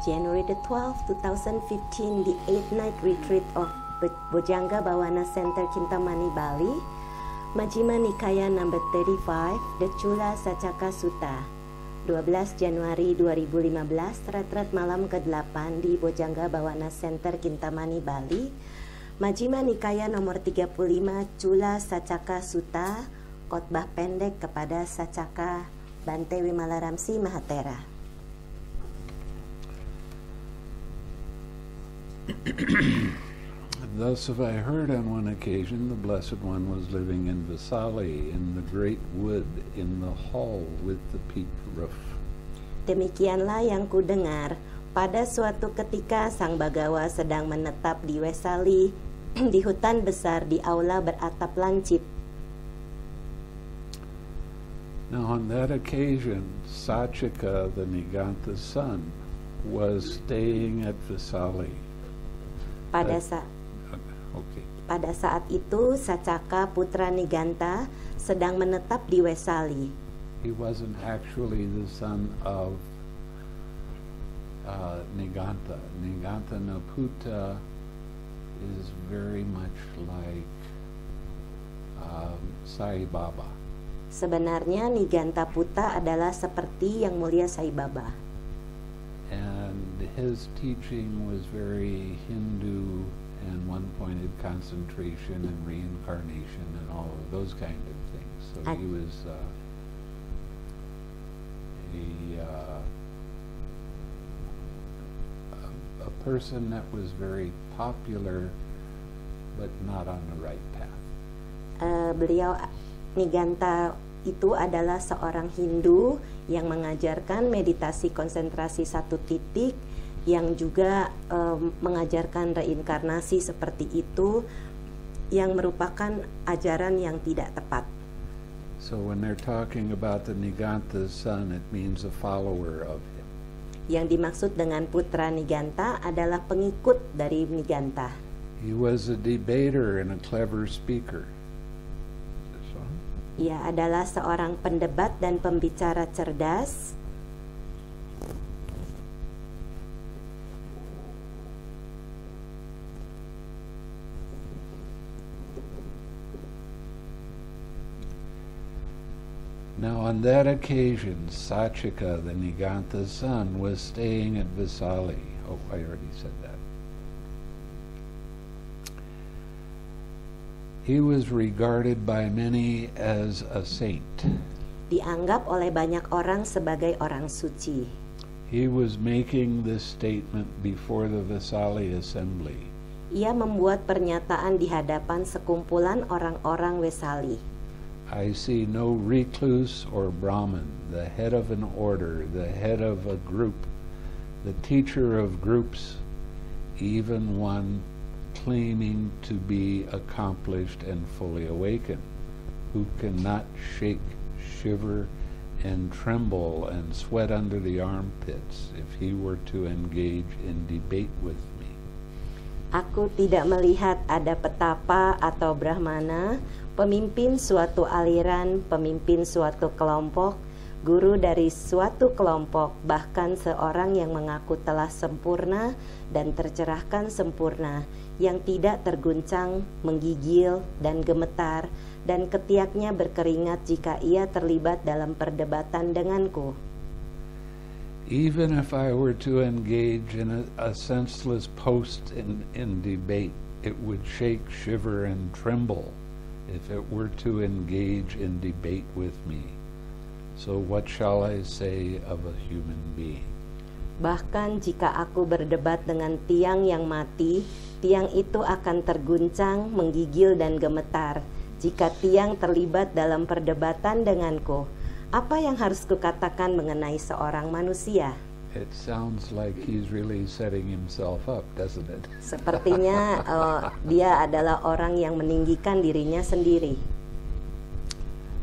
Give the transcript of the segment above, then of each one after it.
January the 12th, 2015, the 8th night retreat of Bojangga Bhawana Center, Kintamani, Bali. Majjhima Nikaya number 35, The Chula Sacaka Sutta. 12 Januari 2015, retret malam ke-8 di Bojangga Bhawana Center, Kintamani, Bali. Majjhima Nikaya nomor 35, Chula Sacaka Sutta, khotbah pendek kepada Sacaka Bante Wimalaramsi Mahatera. Thus have I heard on one occasion the Blessed One was living in Vesali, in the great wood, in the hall with the peaked roof. Demikianlah yang kudengar, pada suatu ketika Sang Bagawa sedang menetap di Vesali, di hutan besar di aula beratap lancip. Now on that occasion, Sachika, the Niganta's son, was staying at Vesali. Pada saat itu, Sacaka putra Niganta sedang menetap di Vesali. He wasn't actually the son of Niganta. Niganta Naputa is very much like Sai Baba. Sebenarnya Niganta Puta adalah seperti Yang Mulia Sai Baba. And his teaching was very Hindu and one-pointed concentration and reincarnation and all of those kind of things. So he was a person that was very popular but not on the right path. Beliau Niganta itu adalah seorang Hindu yang mengajarkan meditasi konsentrasi satu titik, yang juga mengajarkan reinkarnasi seperti itu, yang merupakan ajaran yang tidak tepat. So when they're talking about the Niganta's son, it means a follower of him. Yang dimaksud dengan putra Niganta adalah pengikut dari Niganta. He was a debater and a clever speaker. Ia adalah seorang pendebat dan pembicara cerdas. Now on that occasion, Sachika, the Niganta's son, was staying at Vesali. Oh, I already said that. He was regarded by many as a saint. Dianggap oleh banyak orang sebagai orang suci. He was making this statement before the Vesali assembly. Ia membuat pernyataan di hadapan sekumpulan orang-orang Vesali. I see no recluse or Brahmin, the head of an order, the head of a group, the teacher of groups, even one claiming to be accomplished and fully awakened, who cannot shake, shiver, and tremble and sweat under the armpits if he were to engage in debate with me. Aku tidak melihat ada petapa atau brahmana, pemimpin suatu aliran, pemimpin suatu kelompok, guru dari suatu kelompok, bahkan seorang yang mengaku telah sempurna dan tercerahkan sempurna, yang tidak terguncang, menggigil, dan gemetar, dan ketiaknya berkeringat jika ia terlibat dalam perdebatan denganku. Even if I were to engage in a senseless post in debate, it would shake, shiver, and tremble if it were to engage in debate with me. So what shall I say of a human being? Bahkan jika aku berdebat dengan tiang yang mati, tiang itu akan terguncang, menggigil, dan gemetar. Jika tiang terlibat dalam perdebatan denganku, apa yang harus kukatakan mengenai seorang manusia? It sounds like he's really setting himself up, doesn't it? Sepertinya dia adalah orang yang meninggikan dirinya sendiri.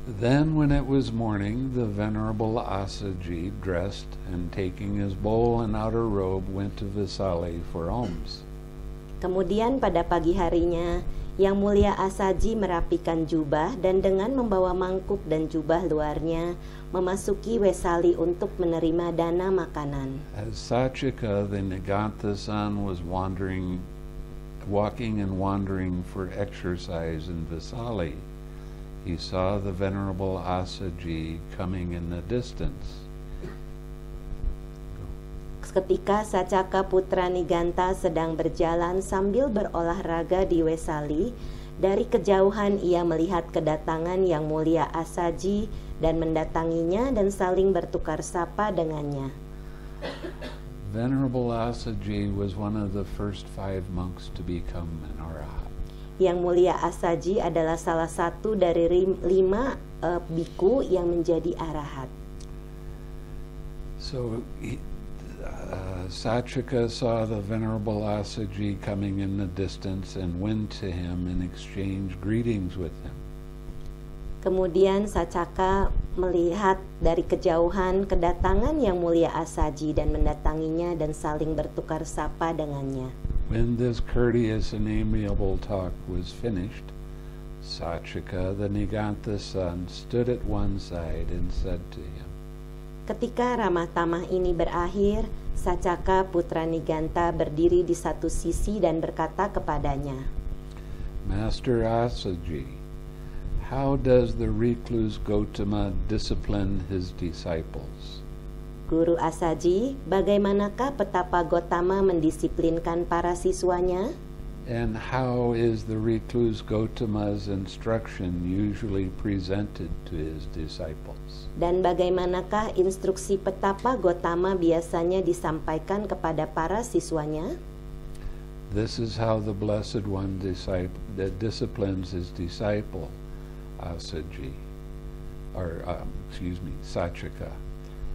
Then when it was morning, the Venerable Asaji, dressed and taking his bowl and outer robe, went to Vesali for alms. Kemudian pada pagi harinya, Yang Mulia Asaji merapikan jubah dan dengan membawa mangkuk dan jubah luarnya memasuki Vesali untuk menerima dana makanan. As Sachika, the Nigantha-san, was walking and wandering for exercise in Vesali, he saw the Venerable Asaji coming in the distance. Ketika Sacaka putra Nigantha sedang berjalan sambil berolahraga di Vesali, dari kejauhan ia melihat kedatangan Yang Mulia Asaji dan mendatanginya dan saling bertukar sapa dengannya. Venerable Asaji was one of the first 5 monks to become an arahat. Yang Mulia Asaji adalah salah satu dari 5 biku yang menjadi arahat. So Sachika saw the Venerable Asaji coming in the distance and went to him and exchanged greetings with him. Kemudian Sacaka melihat dari kejauhan kedatangan Yang Mulia Asaji dan mendatanginya dan saling bertukar sapa dengannya. When this courteous and amiable talk was finished, Sachika, the Nigantha-san, stood at one side and said to him, Ketika ramah tamah ini berakhir, Sacaka putra Nigantha berdiri di satu sisi dan berkata kepadanya, Master Asaji, how does the recluse Gotama discipline his disciples? Guru Asaji, bagaimanakah petapa Gotama mendisiplinkan para siswanya? And how is the recluse Gotama's instruction usually presented to his disciples? Dan bagaimanakah instruksi petapa Gotama biasanya disampaikan kepada para siswanya? This is how the Blessed One disciplines his disciple, Asaji, Sachika.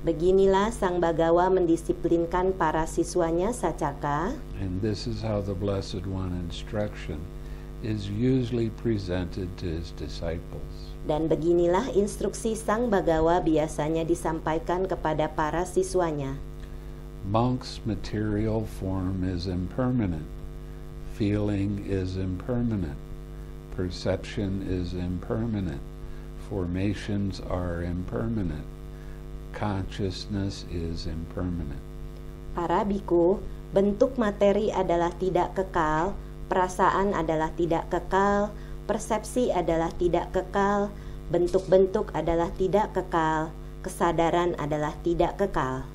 Beginilah Sang Bagawa mendisiplinkan para siswanya Sacaka. And this is how the Blessed One instruction is usually presented to his disciples. Dan beginilah instruksi Sang Bagawa biasanya disampaikan kepada para siswanya. Monk's material form is impermanent. Feeling is impermanent. Perception is impermanent. Formations are impermanent. Consciousness is impermanent. Para biku, bentuk materi adalah tidak kekal, perasaan adalah tidak kekal, persepsi adalah tidak kekal, bentuk-bentuk adalah tidak kekal, kesadaran adalah tidak kekal.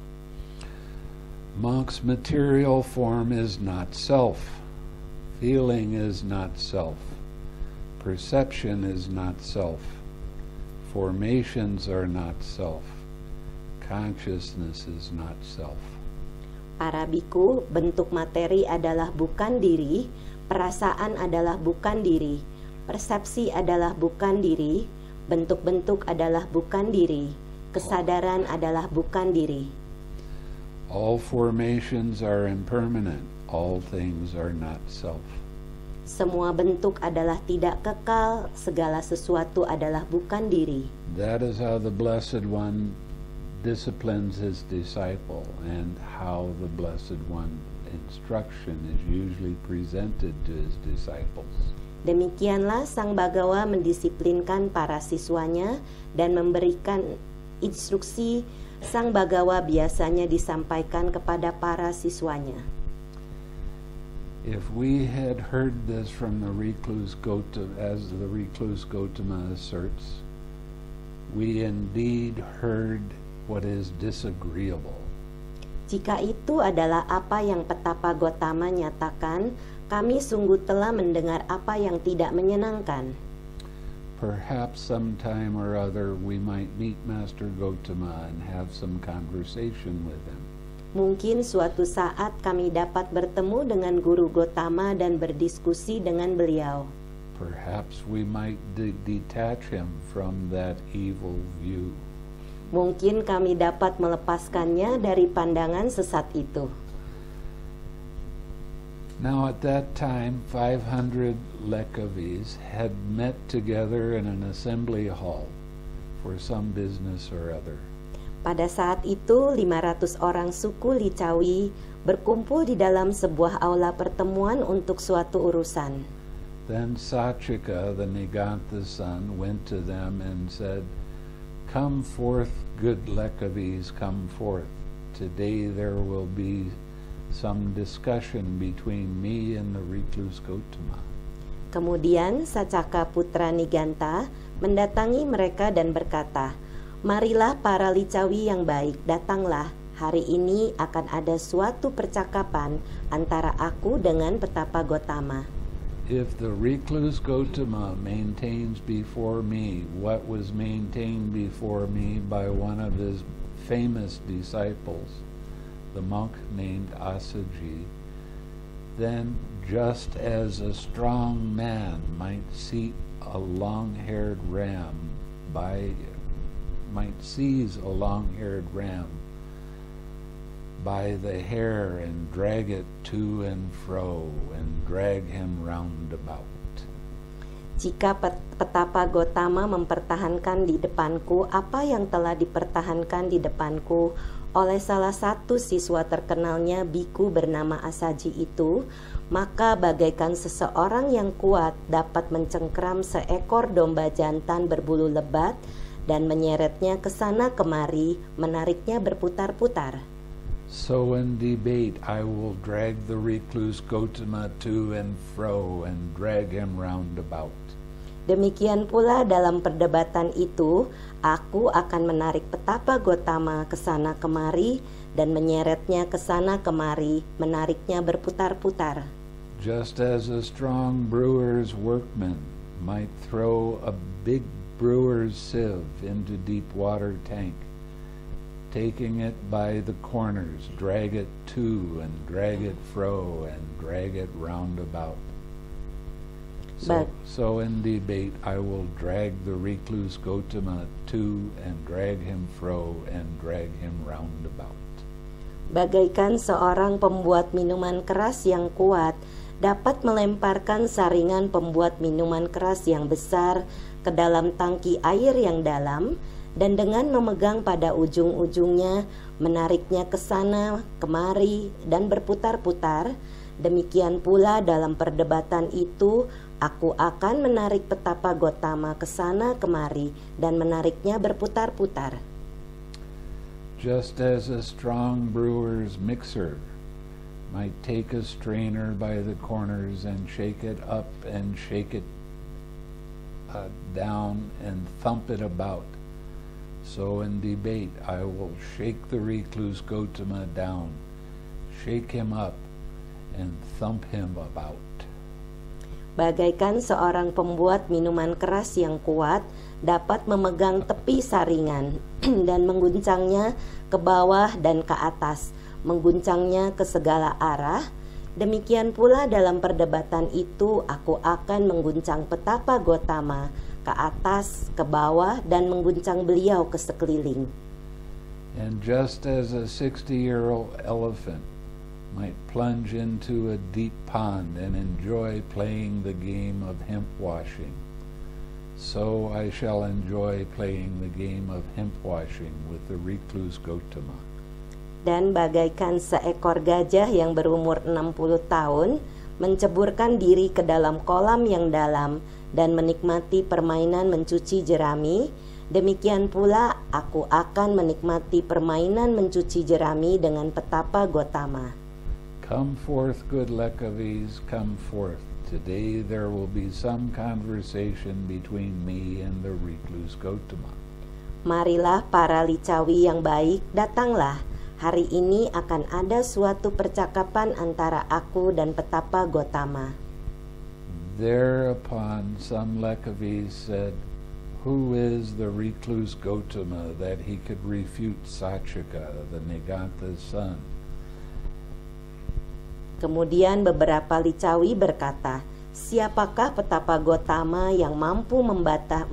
Monk's material form is not self. Feeling is not self. Perception is not self. Formations are not self. Consciousness is not self. Para biku, bentuk materi adalah bukan diri, perasaan adalah bukan diri, persepsi adalah bukan diri, bentuk-bentuk adalah bukan diri, kesadaran adalah bukan diri. All formations are impermanent. All things are not self. Semua bentuk adalah tidak kekal, segala sesuatu adalah bukan diri. That is how the Blessed One disciplines his disciple, and how the Blessed One instruction is usually presented to his disciples. Demikianlah Sang Bagawa mendisiplinkan para siswanya dan memberikan instruksi Sang Bagawa biasanya disampaikan kepada para siswanya. If we had heard this from the recluse Gotama, as the recluse Gotama asserts, we indeed heard what is disagreeable. Jika itu adalah apa yang petapa Gotama nyatakan, kami sungguh telah mendengar apa yang tidak menyenangkan. Perhaps sometime or other we might meet Master Gotama and have some conversation with him. Mungkin suatu saat kami dapat bertemu dengan Guru Gotama dan berdiskusi dengan beliau. Perhaps we might detach him from that evil view. Mungkin kami dapat melepaskannya dari pandangan sesat itu. Now at that time, 500 Lekavis had met together in an assembly hall for some business or other. Pada saat itu, 500 orang suku Licawi berkumpul di dalam sebuah aula pertemuan untuk suatu urusan. Then Sachika, the Niganta's son, went to them and said, "Come forth, good Lekavis, come forth. Today there will be some discussion between me and the recluse Gotama." Kemudian Sacaka putra Niganta mendatangi mereka dan berkata, "Marilah para licawi yang baik, datanglah. Hari ini akan ada suatu percakapan antara aku dengan petapa Gotama. If the recluse Gotama maintains before me what was maintained before me by one of his famous disciples, the monk named Asaji, then just as a strong man might seize a long-haired ram by the hair and drag it to and fro and drag him round about. Jika petapa Gotama mempertahankan di depanku apa yang telah dipertahankan di depanku oleh salah satu siswa terkenalnya biku bernama Asaji itu, maka bagaikan seseorang yang kuat dapat mencengkram seekor domba jantan berbulu lebat dan menyeretnya ke sana kemari, menariknya berputar-putar. So in debate I will drag the recluse Gotama to and fro and drag him round about. Demikian pula dalam perdebatan itu, aku akan menarik petapa Gotama ke sana kemari dan menyeretnya ke sana kemari, menariknya berputar-putar. Just as a strong brewer's workman might throw a big brewer's sieve into deep water tank, taking it by the corners, drag it to and drag it fro and drag it round about. So in debate I will drag the recluse Gotama to and drag him fro and drag him round about. Bagaikan seorang pembuat minuman keras yang kuat dapat melemparkan saringan pembuat minuman keras yang besar ke dalam tangki air yang dalam, dan dengan memegang pada ujung-ujungnya menariknya ke sana kemari dan berputar-putar, demikian pula dalam perdebatan itu aku akan menarik petapa Gotama ke sana kemari dan menariknya berputar-putar. Just as a strong brewer's mixer might take a strainer by the corners and shake it up and shake it down and thump it about, so in debate I will shake the recluse Gotama down, shake him up, and thump him about. Bagaikan seorang pembuat minuman keras yang kuat dapat memegang tepi saringan dan mengguncangnya ke bawah dan ke atas, mengguncangnya ke segala arah, demikian pula dalam perdebatan itu aku akan mengguncang petapa Gotama ke atas, ke bawah, dan mengguncang beliau ke sekeliling. And just as a 60-year-old elephant might plunge into a deep pond and enjoy playing the game of hemp washing, so I shall enjoy playing the game of hemp washing with the recluse Gotama. Dan bagaikan seekor gajah yang berumur 60 tahun menceburkan diri ke dalam kolam yang dalam dan menikmati permainan mencuci jerami, demikian pula aku akan menikmati permainan mencuci jerami dengan petapa Gotama. Come forth, good Lekavis, come forth. Today there will be some conversation between me and the recluse Gotama. Marilah para licawi yang baik, datanglah. Hari ini akan ada suatu percakapan antara aku dan petapa Gotama. Thereupon some Lekavis said, "Who is the recluse Gotama that he could refute Sachika, the Niganta's son?" Kemudian beberapa licawi berkata, "Siapakah petapa Gotama yang mampu membantah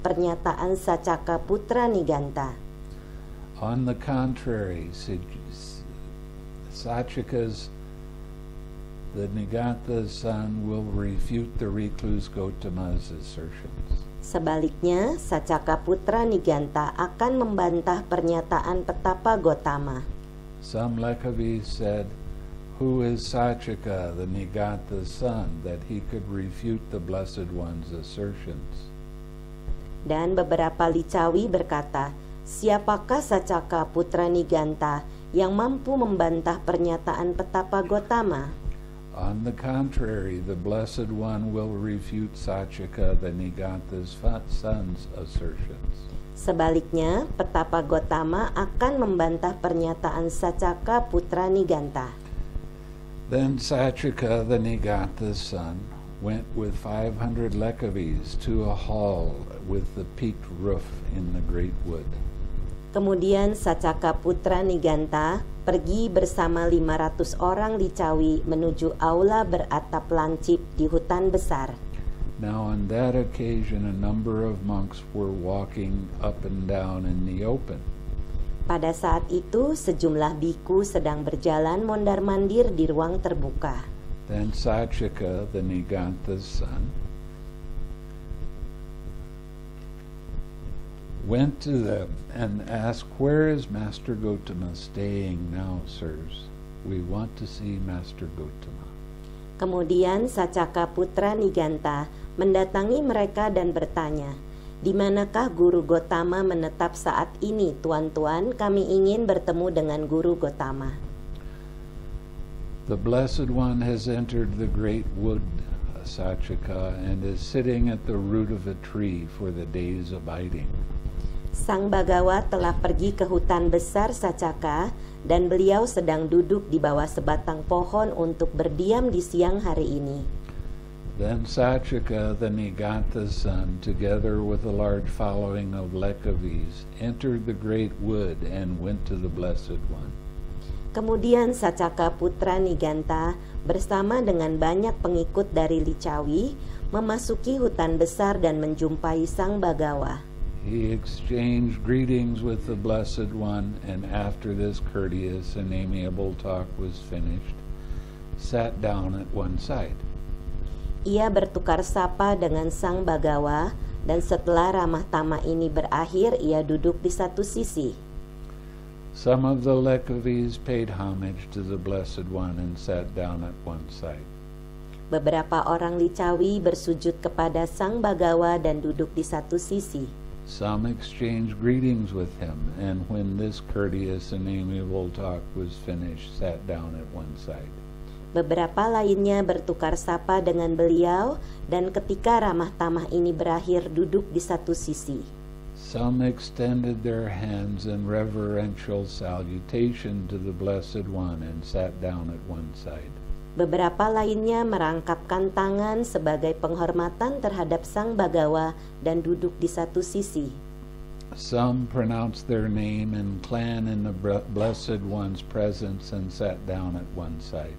pernyataan Sacaka putra Niganta?" On the contrary, Sachika's, the Niganta's son, will refute the recluse Gotama's assertions. Sebaliknya, Sacaka putra Niganta akan membantah pernyataan petapa Gotama. Some Lekavis said, Who is Sachika, the Nigatha's son, that he could refute the Blessed One's assertions? Dan beberapa licawi berkata, siapakah Sacaka putra Niganta yang mampu membantah pernyataan petapa Gotama? On the contrary, the Blessed One will refute Sachika, the Nigatha's son's assertions. Sebaliknya, petapa Gotama akan membantah pernyataan Sacaka putra Niganta. Then Sachika, the Nigatha's son, went with 500 Lekavis to a hall with the peaked roof in the great wood. Kemudian Sacaka putra Niganta pergi bersama 500 orang licawi menuju aula beratap lancip di hutan besar. Now on that occasion a number of monks were walking up and down in the open. Pada saat itu sejumlah biku sedang berjalan mondar-mandir di ruang terbuka. Then Sachika, the Nigatha's son, went to them and asked, "Where is Master Gotama staying now, sirs? We want to see Master Gotama." Kemudian Sacaka putra Niganta mendatangi mereka dan bertanya, "Di manakah Guru Gotama menetap saat ini, tuan-tuan? Kami ingin bertemu dengan Guru Gotama." The Blessed One has entered the great wood, Sachika, and is sitting at the root of a tree for the day's abiding. Sang Bagawa telah pergi ke hutan besar Sacaka dan beliau sedang duduk di bawah sebatang pohon untuk berdiam di siang hari ini. Then Sachika, the Nigatha's son, together with a large following of Lekavis, entered the great wood and went to the Blessed One. Kemudian Sacaka putra Niganta bersama dengan banyak pengikut dari Licawi memasuki hutan besar dan menjumpai Sang Bagawa. He exchanged greetings with the Blessed One, and after this courteous and amiable talk was finished, sat down at one side. Ia bertukar sapa dengan Sang Bagawa, dan setelah ramah tamah ini berakhir, ia duduk di satu sisi. Some of the Lekavis paid homage to the Blessed One and sat down at one side. Beberapa orang Licawi bersujud kepada Sang Bagawa dan duduk di satu sisi. Some exchanged greetings with him, and when this courteous and amiable talk was finished, sat down at one side. Beberapa lainnya bertukar sapa dengan beliau, dan ketika ramah tamah ini berakhir duduk di satu sisi. Some extended their hands in reverential salutation to the Blessed One and sat down at one side. Beberapa lainnya merangkapkan tangan sebagai penghormatan terhadap Sang Bagawa dan duduk di satu sisi. Some pronounced their name and clan in the Blessed One's presence and sat down at one side.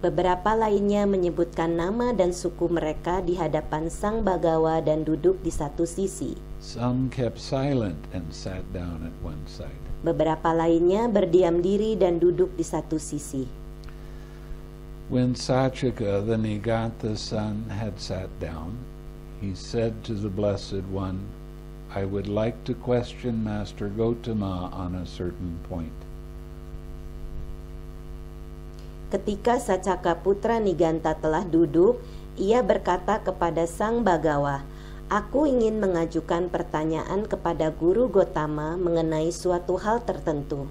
Beberapa lainnya menyebutkan nama dan suku mereka di hadapan Sang Bagawa dan duduk di satu sisi. Some kept silent and sat down at one side. Beberapa lainnya berdiam diri dan duduk di satu sisi. When Sachika, the Nigatha's son, had sat down, he said to the Blessed One, "I would like to question Master Gotama on a certain point." Ketika Sacaka putra Niganta telah duduk, ia berkata kepada Sang Bagawa, "Aku ingin mengajukan pertanyaan kepada Guru Gotama mengenai suatu hal tertentu.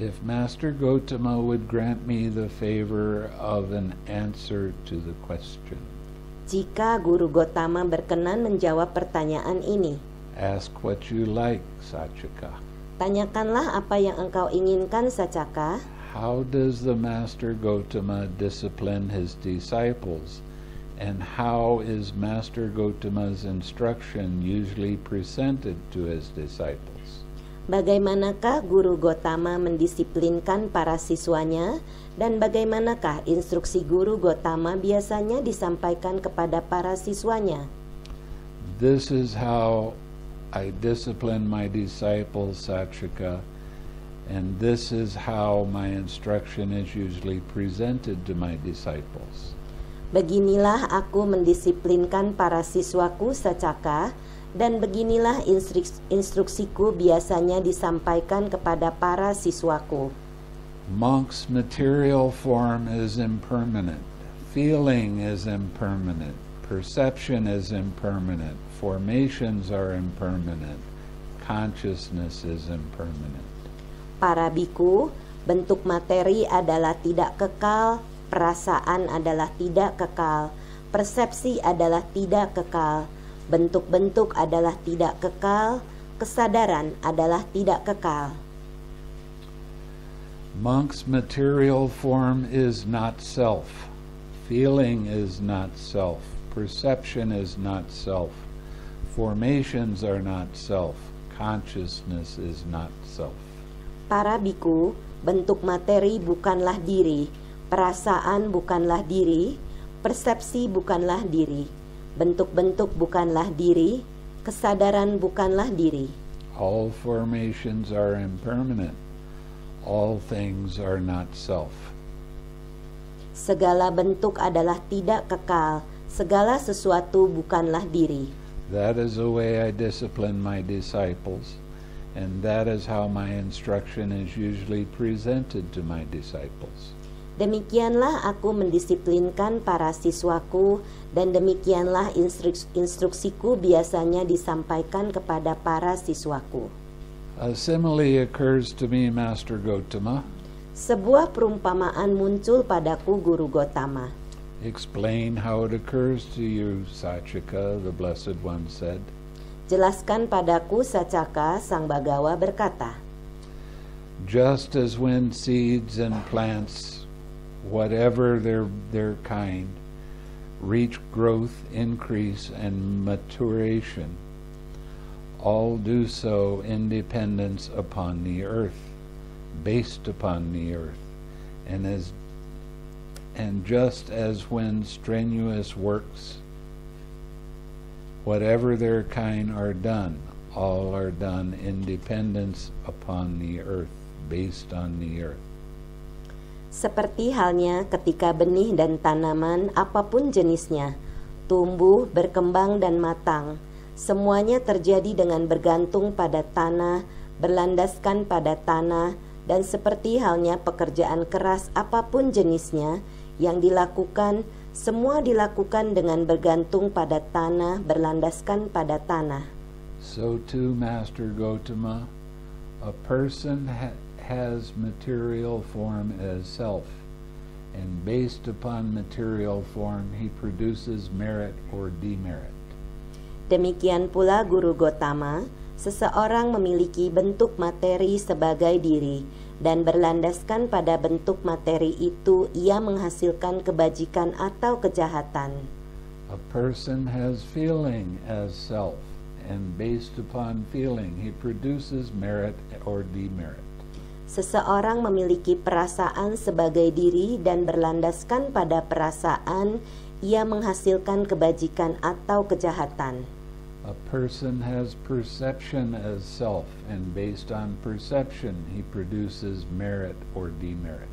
If Master Gotama would grant me the favor of an answer to the question." Jika Guru Gotama berkenan menjawab pertanyaan ini, Ask what you like, Sachika. tanyakanlah apa yang engkau inginkan, Sacaka. How does the Master Gotama discipline his disciples, and how is Master Gotama's instruction usually presented to his disciples? Bagaimanakah Guru Gotama mendisiplinkan para siswanya, dan bagaimanakah instruksi Guru Gotama biasanya disampaikan kepada para siswanya? This is how I discipline my disciples, Sachika, and this is how my instruction is usually presented to my disciples. Beginilah aku mendisiplinkan para siswaku, Sacaka, dan beginilah instruksiku biasanya disampaikan kepada para siswaku. Monk's material form is impermanent. Feeling is impermanent. Perception is impermanent. Formations are impermanent. Consciousness is impermanent. Para biku, bentuk materi adalah tidak kekal, perasaan adalah tidak kekal, persepsi adalah tidak kekal, bentuk-bentuk adalah tidak kekal, kesadaran adalah tidak kekal. Monk's material form is not self. Feeling is not self. Perception is not self. Formations are not self. Consciousness is not self. Para biku, bentuk materi bukanlah diri, perasaan bukanlah diri, persepsi bukanlah diri, bentuk-bentuk bukanlah diri, kesadaran bukanlah diri. All formations are impermanent. All things are not self. Segala bentuk adalah tidak kekal, segala sesuatu bukanlah diri. That is the way I discipline my disciples, and that is how my instruction is usually presented to my disciples. Demikianlah aku mendisiplinkan para siswaku, dan demikianlah instruksiku biasanya disampaikan kepada para siswaku. A simile occurs to me, Master Gotama. Sebuah perumpamaan muncul padaku, Guru Gotama. Explain how it occurs to you, Sachika, the Blessed One said. Jelaskan padaku, Sacaka, Sang Bagawa berkata. Just as when seeds and plants, whatever their kind, reach growth, increase, and maturation, all do so in dependence upon the earth, based upon the earth, and just as when strenuous works, whatever their kind are done, all are done in dependence upon the earth, based on the earth. Seperti halnya ketika benih dan tanaman apapun jenisnya, tumbuh, berkembang dan matang, semuanya terjadi dengan bergantung pada tanah, berlandaskan pada tanah, dan seperti halnya pekerjaan keras apapun jenisnya yang dilakukan, semua dilakukan dengan bergantung pada tanah, berlandaskan pada tanah. So too, Master Gotama, a person has material form as self, and based upon material form he produces merit or demerit. Demikian pula Guru Gotama, seseorang memiliki bentuk materi sebagai diri, dan berlandaskan pada bentuk materi itu ia menghasilkan kebajikan atau kejahatan. A person has feeling as self, and based upon feeling he produces merit or demerit. Seseorang memiliki perasaan sebagai diri dan berlandaskan pada perasaan ia menghasilkan kebajikan atau kejahatan. A person has perception as self, and based on perception he produces merit or demerit.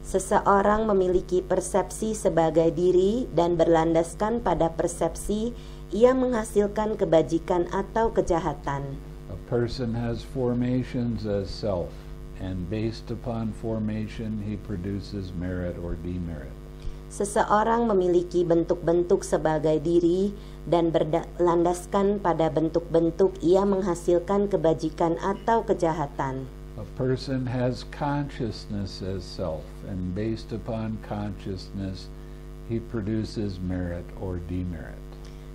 Seseorang memiliki persepsi sebagai diri dan berlandaskan pada persepsi ia menghasilkan kebajikan atau kejahatan. A person has formations as self, and based upon formation he produces merit or demerit. Seseorang memiliki bentuk-bentuk sebagai diri dan berlandaskan pada bentuk-bentuk ia menghasilkan kebajikan atau kejahatan. A person has consciousness as self, and based upon consciousness he produces merit or demerit.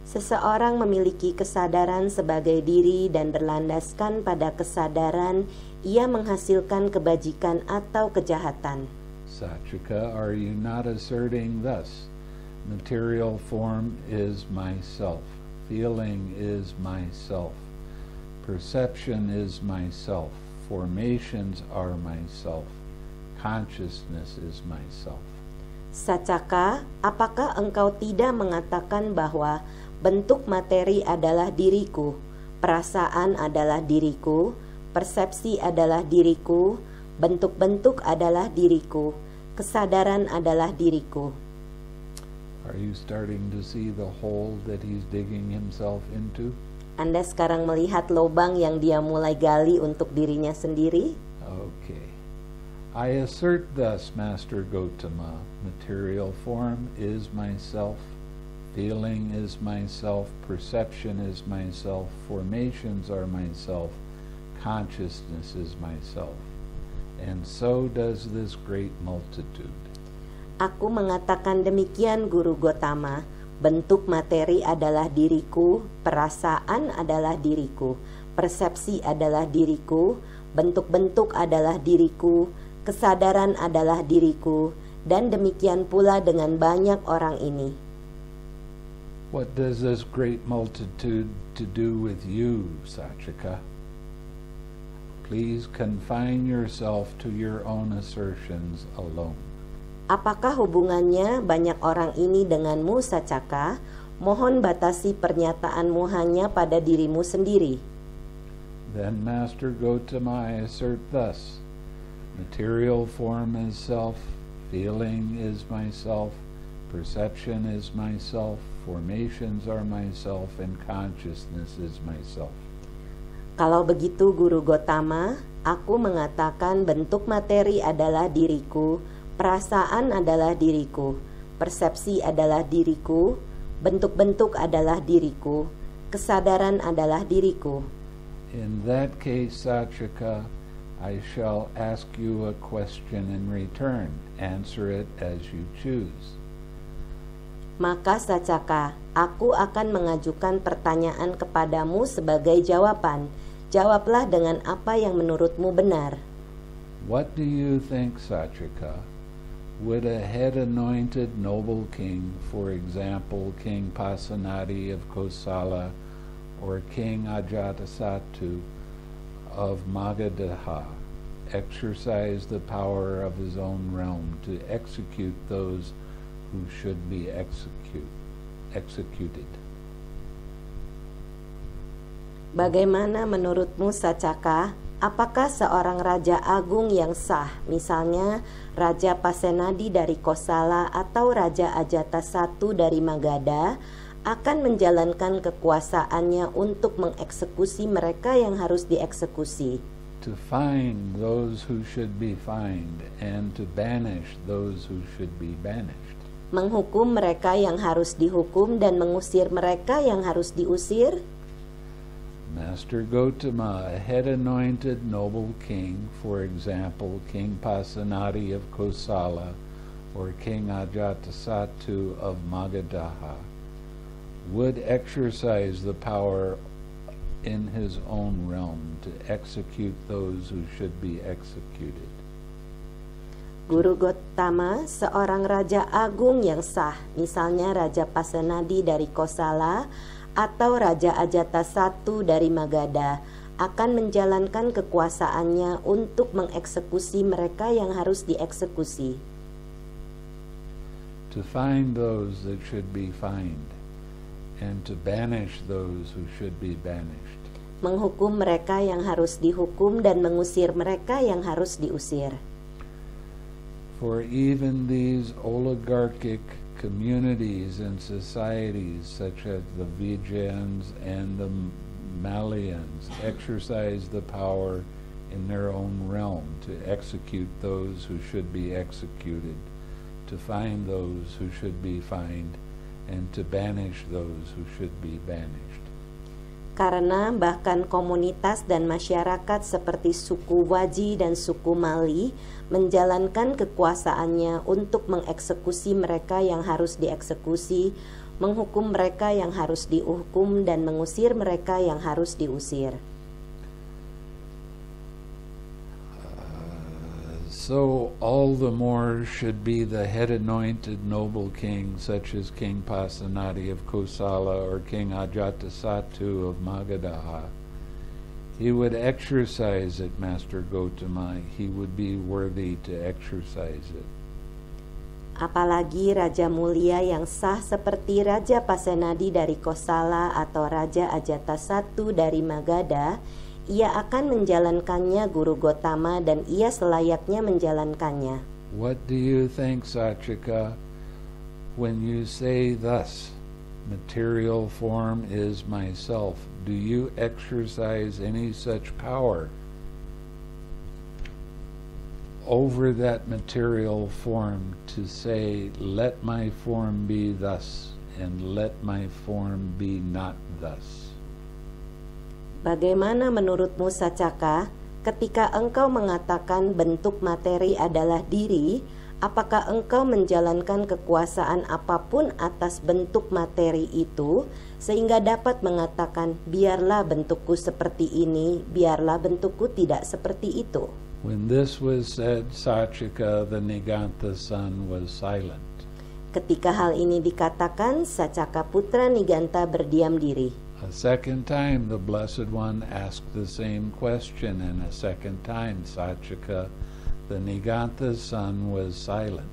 Seseorang memiliki kesadaran sebagai diri dan berlandaskan pada kesadaran ia menghasilkan kebajikan atau kejahatan. Sachika, are you not asserting thus? Material form is myself, feeling is myself, perception is myself, formations are myself, consciousness is myself. Sacaka, apakah engkau tidak mengatakan bahwa bentuk materi adalah diriku, perasaan adalah diriku, persepsi adalah diriku, bentuk-bentuk adalah diriku, kesadaran adalah diriku? Are you starting to see the hole that he's digging himself into? Anda sekarang melihat lubang yang dia mulai gali untuk dirinya sendiri? Okay. I assert thus, Master Gotama, material form is myself, feeling is myself, perception is myself, formations are myself, consciousness is myself. And so does this great multitude. Aku mengatakan demikian, Guru Gotama. Bentuk materi adalah diriku, perasaan adalah diriku, persepsi adalah diriku, bentuk-bentuk adalah diriku, kesadaran adalah diriku, dan demikian pula dengan banyak orang ini. What does this great multitude to do with you, Sachika? Please confine yourself to your own assertions alone. Apakah hubungannya banyak orang ini denganmu, Sachaka? Mohon batasi pernyataanmu hanya pada dirimu sendiri. Then Master Gotama, I assert thus, material form is self, feeling is myself, perception is myself, formations are myself, and consciousness is myself. Kalau begitu, Guru Gotama, aku mengatakan bentuk materi adalah diriku, perasaan adalah diriku, persepsi adalah diriku, bentuk-bentuk adalah diriku, kesadaran adalah diriku. In that case, Sachika, I shall ask you a question in return. Answer it as you choose. Maka, Sachaka, aku akan mengajukan pertanyaan kepadamu sebagai jawaban. Jawablah dengan apa yang menurutmu benar. What do you think, Sachika? Would a head-anointed noble king, for example, King Pasenadi of Kosala or King Ajatasattu of Magadha, exercise the power of his own realm to execute those who should be executed? Bagaimana menurutmu, Sachaka? Apakah seorang raja agung yang sah, misalnya Raja Pasenadi dari Kosala atau Raja Ajatasattu dari Magadha, akan menjalankan kekuasaannya untuk mengeksekusi mereka yang harus dieksekusi? To find those who should be fined and to banish those who should be banished. Menghukum mereka yang harus dihukum dan mengusir mereka yang harus diusir? Master Gotama, a head-anointed noble king, for example, King Pasenadi of Kosala or King Ajatasattu of Magadha, would exercise the power in his own realm to execute those who should be executed. Guru Gotama, seorang raja agung yang sah, misalnya Raja Pasenadi dari Kosala atau Raja Ajatasattu dari Magadha, akan menjalankan kekuasaannya untuk mengeksekusi mereka yang harus dieksekusi. To find those that should be fined and to banish those who should be banished. Menghukum mereka yang harus dihukum dan mengusir mereka yang harus diusir. For even these oligarchic communities and societies such as the Vijayans and the Malayans exercise the power in their own realm to execute those who should be executed, to find those who should be fined, and to banish those who should be banished. Karena bahkan komunitas dan masyarakat seperti suku Waji dan suku Mali menjalankan kekuasaannya untuk mengeksekusi mereka yang harus dieksekusi, menghukum mereka yang harus dihukum, dan mengusir mereka yang harus diusir. So all the more should be the head-anointed noble king, such as King Pasenadi of Kosala or King Ajatasattu of Magadha. He would exercise it, Master Gotama. He would be worthy to exercise it. Apalagi Raja Mulia yang sah seperti Raja Pasenadi dari Kosala atau Raja Ajatasattu dari Magadha, ia akan menjalankannya, Guru Gotama, dan ia selayaknya menjalankannya. What do you think, Sachika, when you say thus, material form is myself? Do you exercise any such power over that material form to say, let my form be thus, and let my form be not thus. Bagaimana menurutmu Sacaka, ketika engkau mengatakan bentuk materi adalah diri, apakah engkau menjalankan kekuasaan apapun atas bentuk materi itu, sehingga dapat mengatakan, biarlah bentukku seperti ini, biarlah bentukku tidak seperti itu? When this was said, Sachaka, the Nigantha son, was silent. Ketika hal ini dikatakan, Sacaka putra Nigantha berdiam diri. A second time the Blessed One asked the same question, and a second time Sachaka, the Nigantha's son, was silent.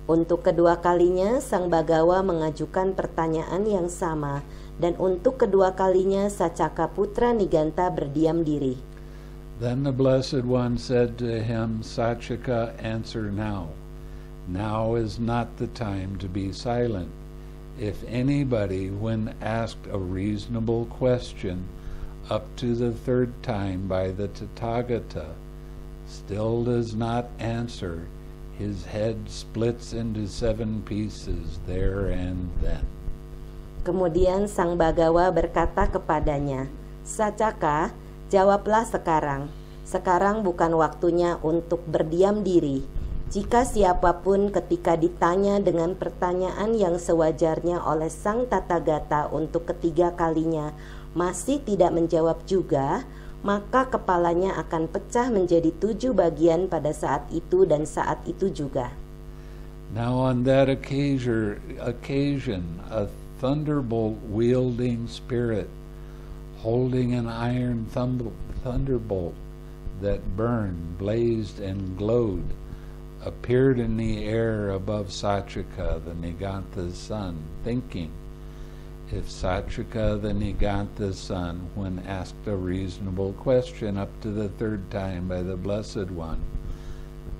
Untuk kedua kalinya, Sang Bagawa mengajukan pertanyaan yang sama, dan untuk kedua kalinya Sacaka putra Nigantha berdiam diri. Then the Blessed One said to him, Sachaka, answer now. Now is not the time to be silent. If anybody, when asked a reasonable question up to the third time by the Tathagata, still does not answer, his head splits into 7 pieces there and then. Kemudian Sang Bagawa berkata kepadanya, Sacaka, jawablah sekarang. Sekarang bukan waktunya untuk berdiam diri. Jika siapapun ketika ditanya dengan pertanyaan yang sewajarnya oleh Sang Tathagata untuk ketiga kalinya masih tidak menjawab juga, maka kepalanya akan pecah menjadi 7 bagian pada saat itu dan saat itu juga. Now on that occasion, a thunderbolt wielding spirit, holding an iron thunderbolt that burned, blazed, and glowed, appeared in the air above Sachaka, the Nigantha's son, thinking, if Sachaka, the Nigantha's son, when asked a reasonable question up to the third time by the Blessed One,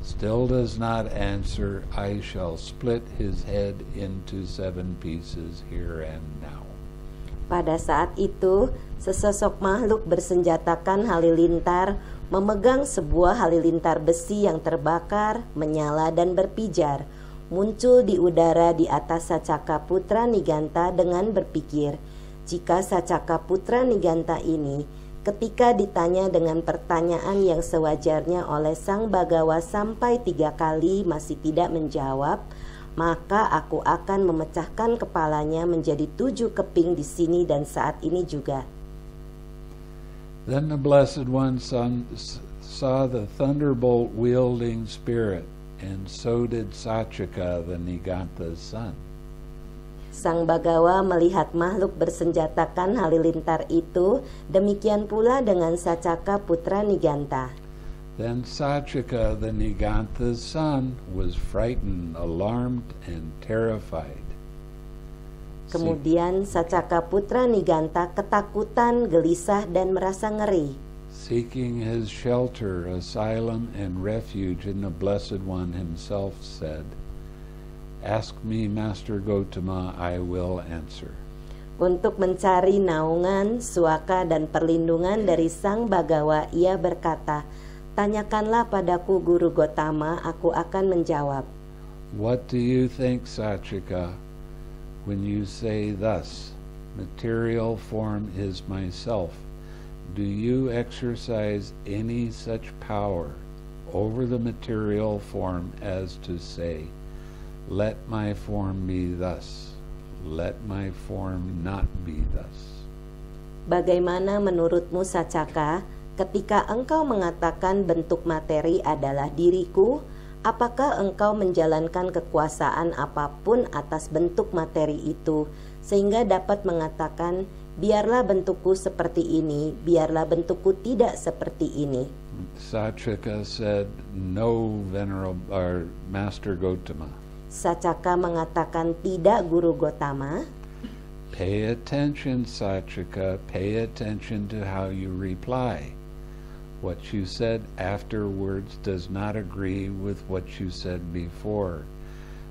still does not answer, I shall split his head into 7 pieces here and now. Pada saat itu, sesosok makhluk bersenjatakan halilintar memegang sebuah halilintar besi yang terbakar, menyala dan berpijar, muncul di udara di atas Sacaka putra Nigantha dengan berpikir, jika Sacaka putra Nigantha ini ketika ditanya dengan pertanyaan yang sewajarnya oleh Sang Bagawa sampai 3 kali masih tidak menjawab, maka aku akan memecahkan kepalanya menjadi 7 keping di sini dan saat ini juga. Then the Blessed One saw the thunderbolt wielding spirit, and so did Sachaka, the Nigantha's son. Sang Bagawa melihat makhluk bersenjatakan halilintar itu, demikian pula dengan Sacaka putra Nigantha. Then Sachaka, the Nigantha's son, was frightened, alarmed, and terrified. Kemudian Sacaka putra Nigantha ketakutan, gelisah, dan merasa ngeri. Seeking his shelter, asylum, and refuge in the Blessed One himself said, Ask me, Master Gotama, I will answer. Untuk mencari naungan, suaka, dan perlindungan dari Sang Bagawa, ia berkata, Tanyakanlah padaku Guru Gotama, aku akan menjawab. What do you think, Sachaka, when you say thus, material form is myself? Do you exercise any such power over the material form as to say, let my form be thus, let my form not be thus? Bagaimana menurutmu Sacaka, ketika engkau mengatakan bentuk materi adalah diriku, apakah engkau menjalankan kekuasaan apapun atas bentuk materi itu, sehingga dapat mengatakan, biarlah bentukku seperti ini, biarlah bentukku tidak seperti ini? Sachaka said, no, Venerable Master Gotama. Sacaka mengatakan, tidak Guru Gotama. Pay attention, Sachaka, pay attention to how you reply. What you said afterwards does not agree with what you said before,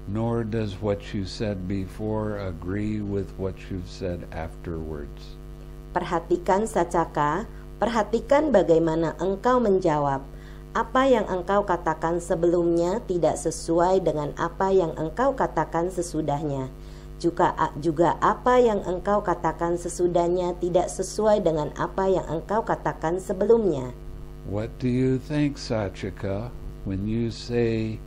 nor does what you said before agree with what you've said afterwards. Perhatikan Sacaka, perhatikan bagaimana engkau menjawab. Apa yang engkau katakan sebelumnya tidak sesuai dengan apa yang engkau katakan sesudahnya. Juga apa yang engkau katakan sesudahnya tidak sesuai dengan apa yang engkau katakan sebelumnya. What do you think, Sachika, when you say,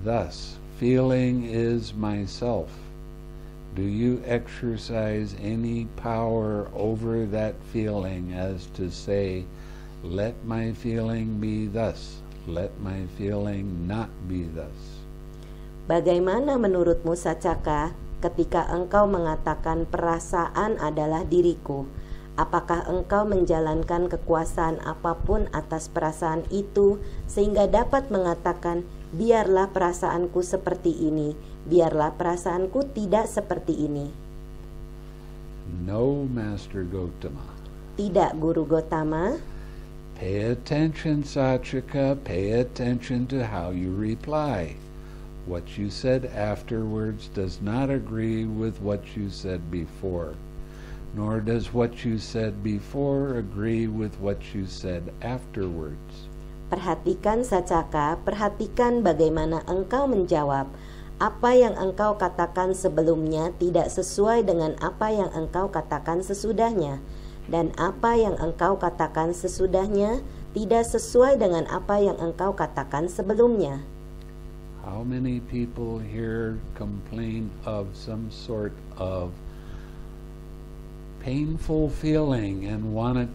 thus, feeling is myself? Do you exercise any power over that feeling as to say, let my feeling be thus, let my feeling not be thus? Bagaimana menurutmu, Sachaka, ketika engkau mengatakan perasaan adalah diriku? Apakah engkau menjalankan kekuasaan apapun atas perasaan itu sehingga dapat mengatakan, biarlah perasaanku seperti ini, biarlah perasaanku tidak seperti ini? No, Master Gotama. Tidak, Guru Gotama. Pay attention, Sachika, pay attention to how you reply. What you said afterwards does not agree with what you said before, nor does what you said before agree with what you said afterwards. Perhatikan, Sachaka, perhatikan bagaimana engkau menjawab. Apa yang engkau katakan sebelumnya tidak sesuai dengan apa yang engkau katakan sesudahnya. Dan apa yang engkau katakan sesudahnya tidak sesuai dengan apa yang engkau katakan sebelumnya. How many people here complain of some sort of painful feeling and want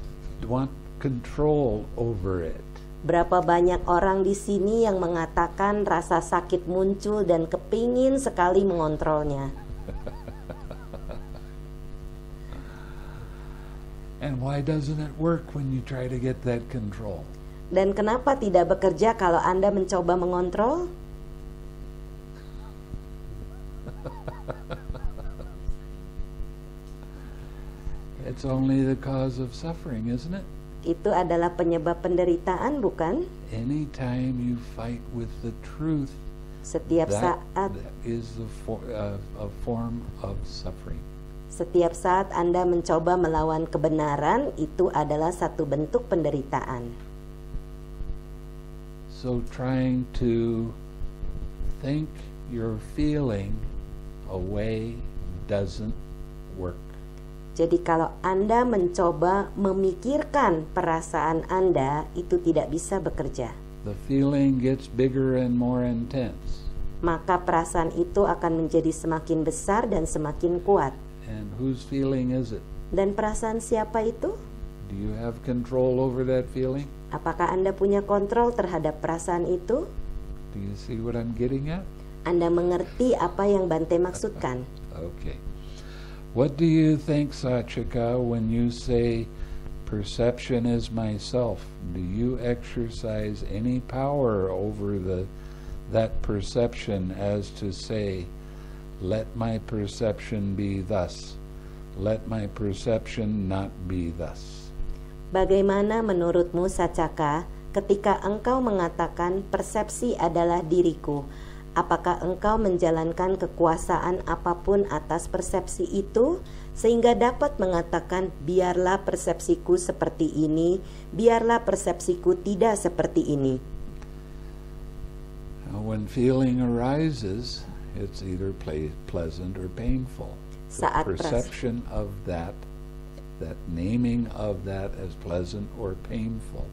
control over it? Berapa banyak orang di sini yang mengatakan rasa sakit muncul dan kepingin sekali mengontrolnya? And why doesn't it work when you try to get that control? Dan kenapa tidak bekerja kalau Anda mencoba mengontrol? It's only the cause of suffering, isn't it? Itu adalah penyebab penderitaan, bukan? Anytime you fight with the truth, Setiap that saat is a form of suffering. Setiap saat Anda mencoba melawan kebenaran, itu adalah satu bentuk penderitaan. So trying to think your feeling away doesn't work. Jadi kalau Anda mencoba memikirkan perasaan Anda, itu tidak bisa bekerja. The feeling gets bigger and more intense. Maka perasaan itu akan menjadi semakin besar dan semakin kuat. And whose feeling is it? Dan perasaan siapa itu? Do you have control over that feeling? Apakah Anda punya kontrol terhadap perasaan itu? Do you see what I'm getting at? Anda mengerti apa yang Bante maksudkan? Okay. What do you think, Sachika, when you say perception is myself? Do you exercise any power over that perception as to say, let my perception be thus, let my perception not be thus? Bagaimana menurutmu, Sachaka, ketika engkau mengatakan persepsi adalah diriku? Apakah engkau menjalankan kekuasaan apapun atas persepsi itu sehingga dapat mengatakan biarlah persepsiku seperti ini, biarlah persepsiku tidak seperti ini? When feeling arises, it's either pleasant or painful. The Saat perception of that naming of that as pleasant or painful.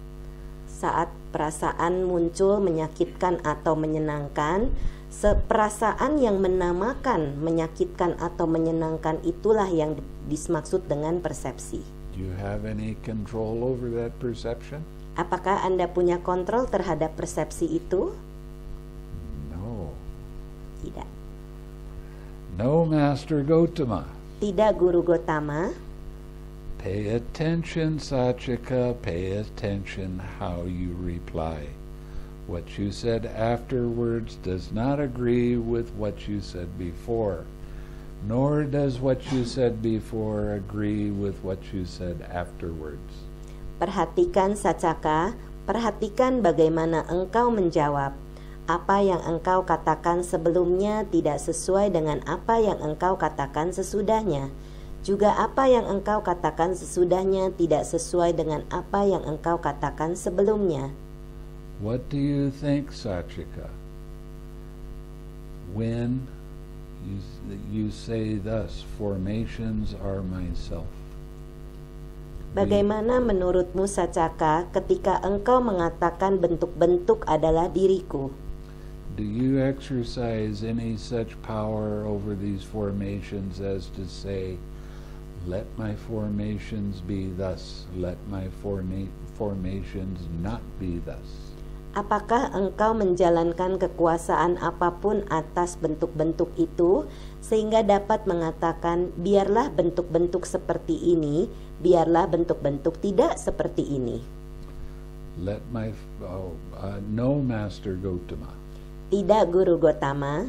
Saat perasaan muncul menyakitkan atau menyenangkan, perasaan yang menamakan menyakitkan atau menyenangkan itulah yang dimaksud dengan persepsi. Do you have any control over that perception? Apakah Anda punya kontrol terhadap persepsi itu? No. Tidak. No, Master Gotama. Tidak, Guru Gotama. Pay attention, Sachika, pay attention how you reply. What you said afterwards does not agree with what you said before, nor does what you said before agree with what you said afterwards. Perhatikan, Sachaka, perhatikan bagaimana engkau menjawab. Apa yang engkau katakan sebelumnya tidak sesuai dengan apa yang engkau katakan sesudahnya. Juga apa yang engkau katakan sesudahnya tidak sesuai dengan apa yang engkau katakan sebelumnya. What do you think, Sachika, when you say thus, formations are myself? Bagaimana menurutmu Sachaka ketika engkau mengatakan bentuk-bentuk adalah diriku? Do you exercise any such power over these formations as to say, let my formations be thus, let my formations not be thus? Apakah engkau menjalankan kekuasaan apapun atas bentuk-bentuk itu sehingga dapat mengatakan biarlah bentuk-bentuk seperti ini, biarlah bentuk-bentuk tidak seperti ini? Let my no, Master Gotama. Tidak, Guru Gotama.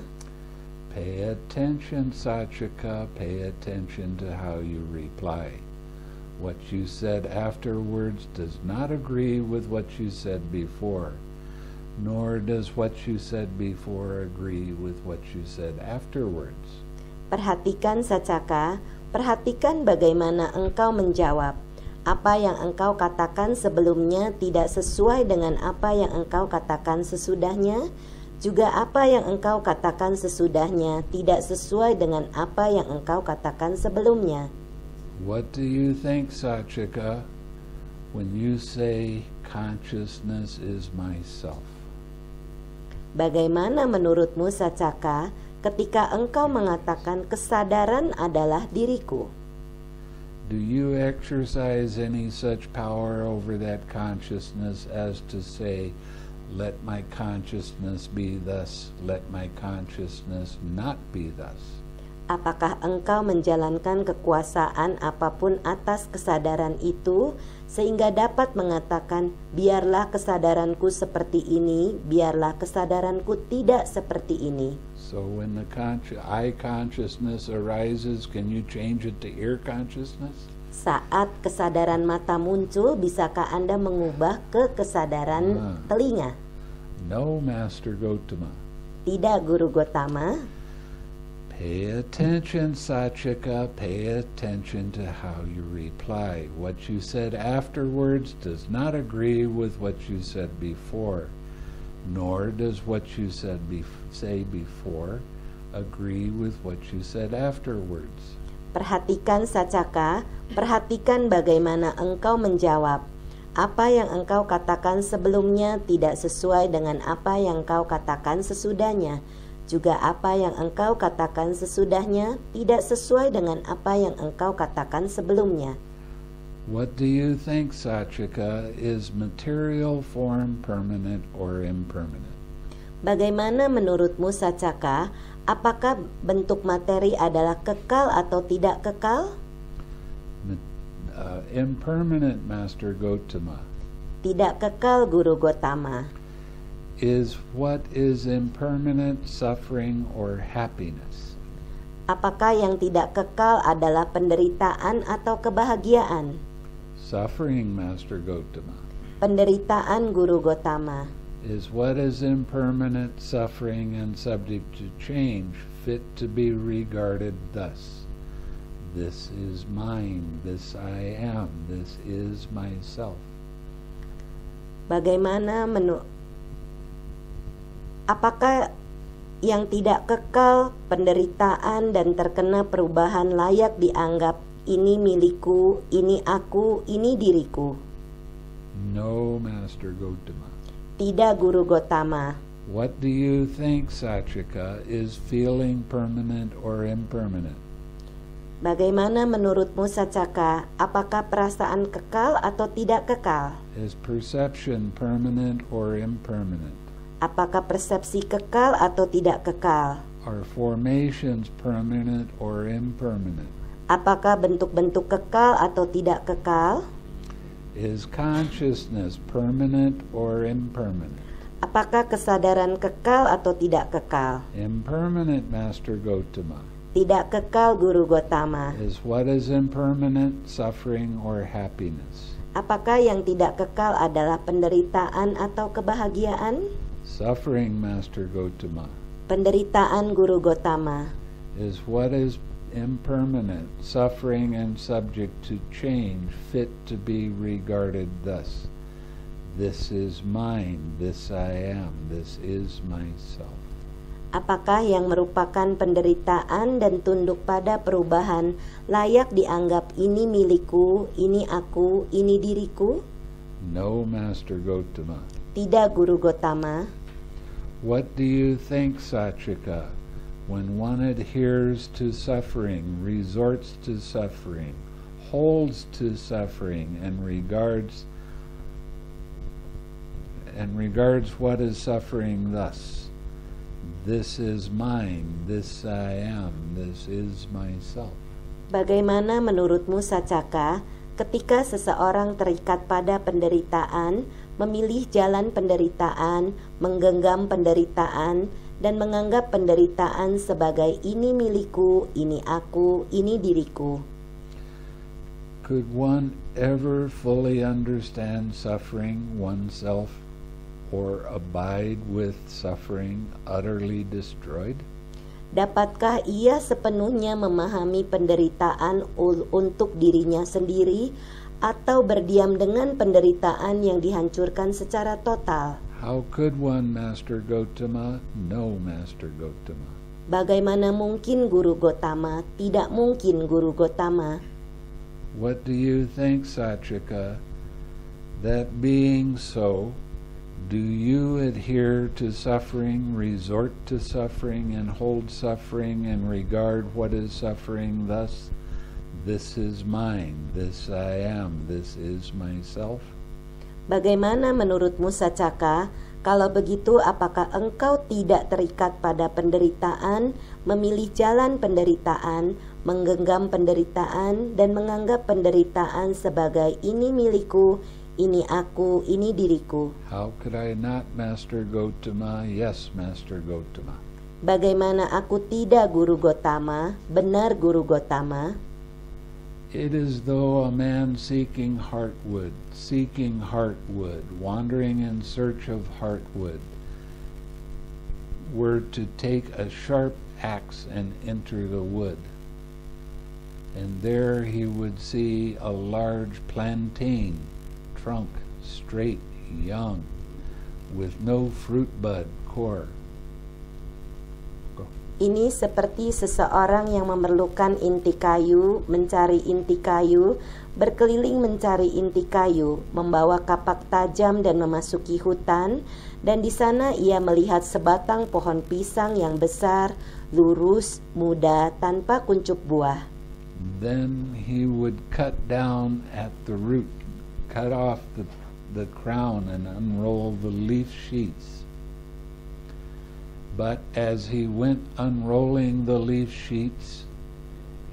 Pay attention, Sachika, pay attention to how you reply. What you said afterwards does not agree with what you said before, nor does what you said before agree with what you said afterwards. Perhatikan Sachaka, perhatikan bagaimana engkau menjawab. Apa yang engkau katakan sebelumnya tidak sesuai dengan apa yang engkau katakan sesudahnya. Juga apa yang engkau katakan sesudahnya tidak sesuai dengan apa yang engkau katakan sebelumnya. What do you think, Sachika, when you say consciousness is myself? Bagaimana menurutmu Sachaka ketika engkau mengatakan kesadaran adalah diriku? Do you exercise any such power over that consciousness as to say, let my consciousness be thus, let my consciousness not be thus? Apakah engkau menjalankan kekuasaan apapun atas kesadaran itu sehingga dapat mengatakan biarlah kesadaranku seperti ini, biarlah kesadaranku tidak seperti ini? So when the eye consciousness arises, can you change it to ear consciousness? Saat kesadaran mata muncul, bisakah Anda mengubah ke kesadaran telinga? No, Master Gotama. Tidak, Guru Gotama. Pay attention, Sachika, pay attention to how you reply. What you said afterwards does not agree with what you said before, nor does what you said say before agree with what you said afterwards. Perhatikan Sachaka, perhatikan bagaimana engkau menjawab. Apa yang engkau katakan sebelumnya tidak sesuai dengan apa yang engkau katakan sesudahnya. Juga apa yang engkau katakan sesudahnya tidak sesuai dengan apa yang engkau katakan sebelumnya. What do you think, Sachika, is material form permanent or impermanent? Bagaimana menurutmu Sachaka, apakah bentuk materi adalah kekal atau tidak kekal? Impermanent, Master Gotama. Tidak kekal, Guru Gotama. Is what is impermanent suffering or happiness? Apakah yang tidak kekal adalah penderitaan atau kebahagiaan? Suffering, Master Gotama. Penderitaan, Guru Gotama. Is what is impermanent, suffering, and subject to change fit to be regarded thus? This is mine, this I am, this is myself. Bagaimana apakah yang tidak kekal, penderitaan dan terkena perubahan layak dianggap ini milikku, ini aku, ini diriku? No, Master Gotama. Tidak, Guru Gotama. What do you think, Sachika, is feeling permanent or impermanent? Bagaimana menurutmu Sachaka, apakah perasaan kekal atau tidak kekal? Is perception permanent or impermanent? Apakah persepsi kekal atau tidak kekal? Are formations permanent or impermanent? Apakah bentuk-bentuk kekal atau tidak kekal? Is consciousness permanent or impermanent? Apakah kesadaran kekal atau tidak kekal? Impermanent, Master Gotama. Tidak kekal, Guru Gotama. Is what is impermanent suffering or happiness? Apakah yang tidak kekal adalah penderitaan atau kebahagiaan? Suffering, Master Gotama. Penderitaan, Guru Gotama. Is what is impermanent, suffering and subject to change, fit to be regarded thus? This is mine, this I am, this is myself. Apakah yang merupakan penderitaan dan tunduk pada perubahan layak dianggap ini milikku, ini aku, ini diriku? No, Master Gotama. Tidak, Guru Gotama. What do you think, Sachika, when one adheres to suffering, resorts to suffering, holds to suffering, and regards what is suffering thus? This is mine, this I am, this is myself. Bagaimana menurutmu, Sachaka, ketika seseorang terikat pada penderitaan, memilih jalan penderitaan, menggenggam penderitaan, dan menganggap penderitaan sebagai ini milikku, ini aku, ini diriku? Could one ever fully understand suffering oneself or abide with suffering utterly destroyed? Dapatkah ia sepenuhnya memahami penderitaan untuk dirinya sendiri atau berdiam dengan penderitaan yang dihancurkan secara total? How could one, Master Gotama? No, Master Gotama. Bagaimana mungkin, Guru Gotama? Tidak mungkin, Guru Gotama. What do you think, Sachika? That being so, do you adhere to suffering, resort to suffering, and hold suffering, and regard what is suffering thus? This is mine, this I am, this is myself. Bagaimana menurutmu, Sachaka? Kalau begitu, apakah engkau tidak terikat pada penderitaan, memilih jalan penderitaan, menggenggam penderitaan, dan menganggap penderitaan sebagai ini milikku, ini aku, ini diriku? How could I not, Master Gotama? Yes, Master Gotama. Bagaimana aku tidak, Guru Gotama? Benar, Guru Gotama. It is though a man seeking heartwood, wandering in search of heartwood, were to take a sharp axe and enter the wood. And there he would see a large plantain, trunk, straight, young, with no fruit bud, core. Ini seperti seseorang yang memerlukan inti kayu, mencari inti kayu, berkeliling mencari inti kayu, membawa kapak tajam dan memasuki hutan, dan di sana ia melihat sebatang pohon pisang yang besar, lurus, muda, tanpa kuncup buah. Then he would cut down at the root, cut off the crown and unroll the leaf sheets. But as he went unrolling the leaf sheets,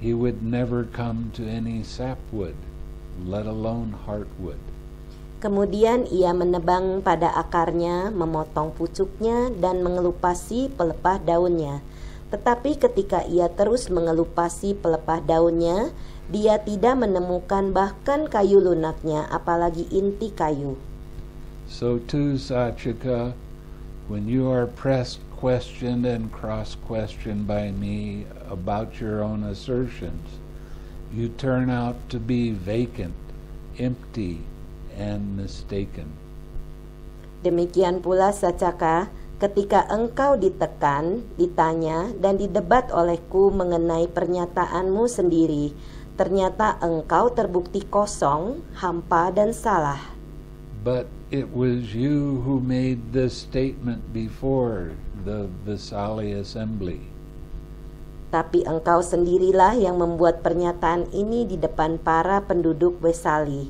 he would never come to any sapwood, let alone heartwood. Kemudian ia menebang pada akarnya, memotong pucuknya, dan mengelupasi pelepah daunnya. Tetapi ketika ia terus mengelupasi pelepah daunnya, dia tidak menemukan bahkan kayu lunaknya, apalagi inti kayu. So too, Sachika, when you are pressed, questioned, and cross-questioned by me about your own assertions, you turn out to be vacant, empty, and mistaken. Demikian pula, Sachaka, ketika engkau ditekan, ditanya, dan didebat olehku mengenai pernyataanmu sendiri, ternyata engkau terbukti kosong, hampa, dan salah. But it was you who made this statement before the Vesali assembly. Tapi engkau sendirilah yang membuat pernyataan ini di depan para penduduk Vesali.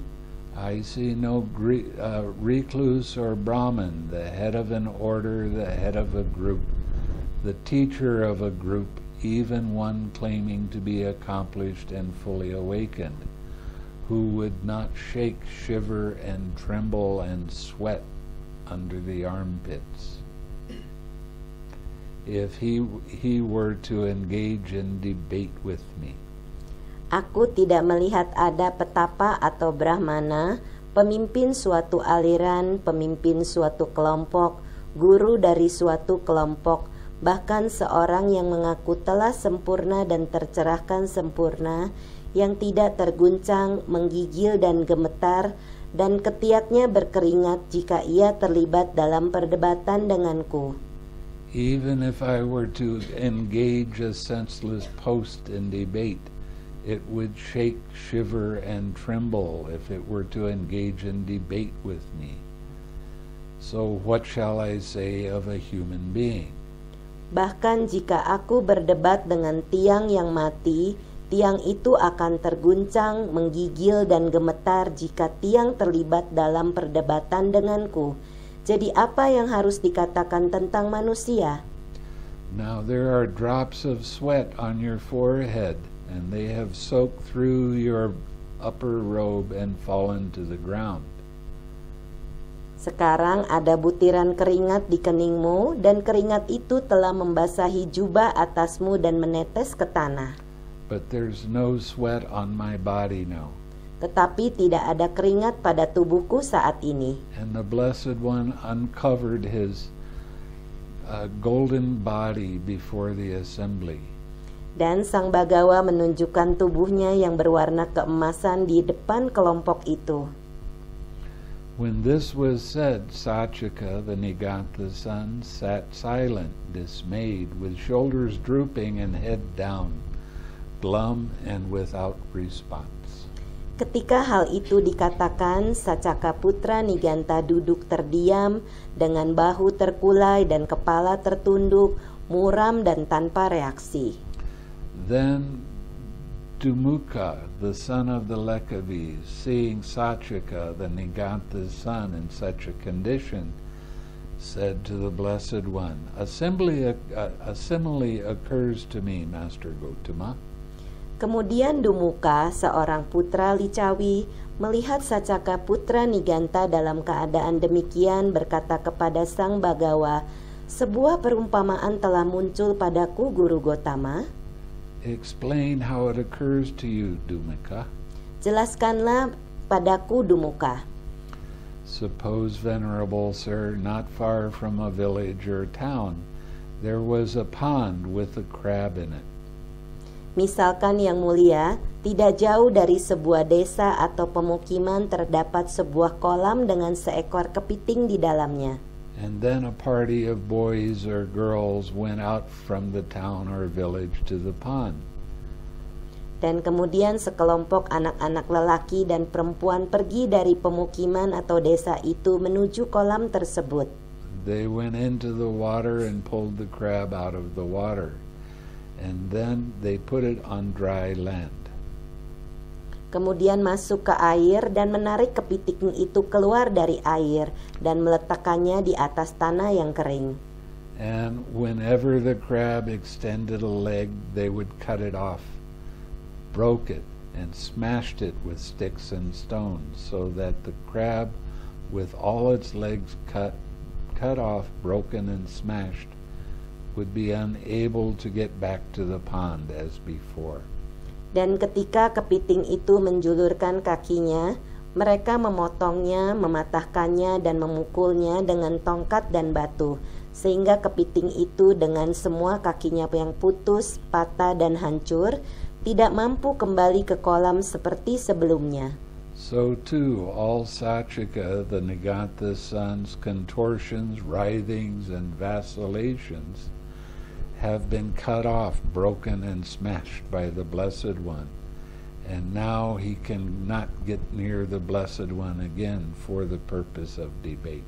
I see no recluse or Brahmin, the head of an order, the head of a group, the teacher of a group, even one claiming to be accomplished and fully awakened, who would not shake, shiver, and tremble and sweat under the armpits if he were to engage in debate with me. Aku tidak melihat ada petapa atau brahmana, pemimpin suatu aliran, pemimpin suatu kelompok, guru dari suatu kelompok, bahkan seorang yang mengaku telah sempurna dan tercerahkan sempurna, yang tidak terguncang, menggigil dan gemetar dan ketiaknya berkeringat jika ia terlibat dalam perdebatan denganku. Even if I were to engage a senseless post in debate, it would shake, shiver, and tremble if it were to engage in debate with me. So what shall I say of a human being? Bahkan jika aku berdebat dengan tiang yang mati, tiang itu akan terguncang, menggigil, dan gemetar jika tiang terlibat dalam perdebatan denganku. Jadi apa yang harus dikatakan tentang manusia? Now there are drops of sweat on your forehead, and they have soaked through your upper robe and fallen to the ground. Sekarang ada butiran keringat di keningmu, dan keringat itu telah membasahi jubah atasmu dan menetes ke tanah. But there's no sweat on my body now. Tetapi tidak ada keringat pada tubuhku saat ini. And the Blessed One uncovered his golden body before the assembly. Dan Sang Bagawa menunjukkan tubuhnya yang berwarna keemasan di depan kelompok itu. When this was said, Sachika, the Nigantha son, sat silent, dismayed, with shoulders drooping and head down, glum and without response. Ketika hal itu dikatakan, Sacaka putra Nigantha duduk terdiam dengan bahu terkulai dan kepala tertunduk, muram dan tanpa reaksi. Then Dumukha, the son of the Lekavis, seeing Sachika, the Nigantha's son, in such a condition, said to the Blessed One, a simile occurs to me, Master Gotama. Kemudian Dumukha, seorang putra Licawi, melihat Sacaka putra Nigantha dalam keadaan demikian, berkata kepada Sang Bagawa, sebuah perumpamaan telah muncul padaku, Guru Gotama. Explain how it occurs to you, Dumukha. Jelaskanlah padaku, Dumukha. Suppose, Venerable Sir, not far from a village or town, there was a pond with a crab in it. Misalkan yang mulia, tidak jauh dari sebuah desa atau pemukiman terdapat sebuah kolam dengan seekor kepiting di dalamnya. And then a party of boys or girls went out from the town or village to the pond. Dan kemudian sekelompok anak-anak lelaki dan perempuan pergi dari pemukiman atau desa itu menuju kolam tersebut. They went into the water and pulled the crab out of the water. And then they put it on dry land. Kemudian masuk ke air dan menarik kepiting itu keluar dari air dan meletakkannya di atas tanah yang kering. And whenever the crab extended a leg, they would cut it off, broke it, and smashed it with sticks and stones, so that the crab, with all its legs cut off, broken, and smashed, would be unable to get back to the pond as before. Dan ketika kepiting itu menjulurkan kakinya, mereka memotongnya, mematahkannya, dan memukulnya dengan tongkat dan batu, sehingga kepiting itu dengan semua kakinya yang putus, patah, dan hancur, tidak mampu kembali ke kolam seperti sebelumnya. So too, all Sachika, the Nigantha's son's contortions, writhings, and vacillations have been cut off, broken, and smashed by the Blessed One, and now he cannot get near the Blessed One again for the purpose of debate.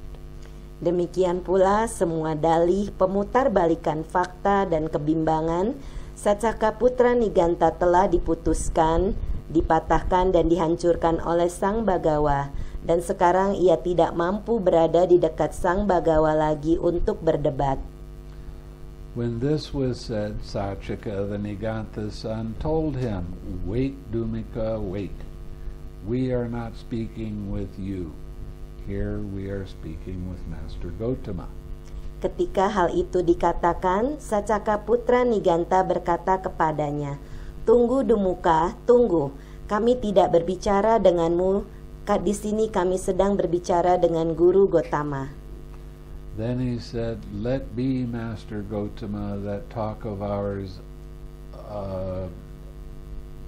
Demikian pula semua dalih pemutarbalikan fakta dan kebimbangan Sacaka putra Nigantha telah diputuskan, dipatahkan, dan dihancurkan oleh Sang Bagawa, dan sekarang ia tidak mampu berada di dekat Sang Bagawa lagi untuk berdebat. When this was said, Sachika, the Nigantha's son, told him, "Wait, Dumukha, wait. We are not speaking with you. Here we are speaking with Master Gotama." Ketika hal itu dikatakan, Sacaka putra Nigantha berkata kepadanya, "Tunggu, Dumukha, tunggu. Kami tidak berbicara denganmu. Di sini kami sedang berbicara dengan Guru Gotama." Then he said, "Let be, Master Gotama, that talk of ours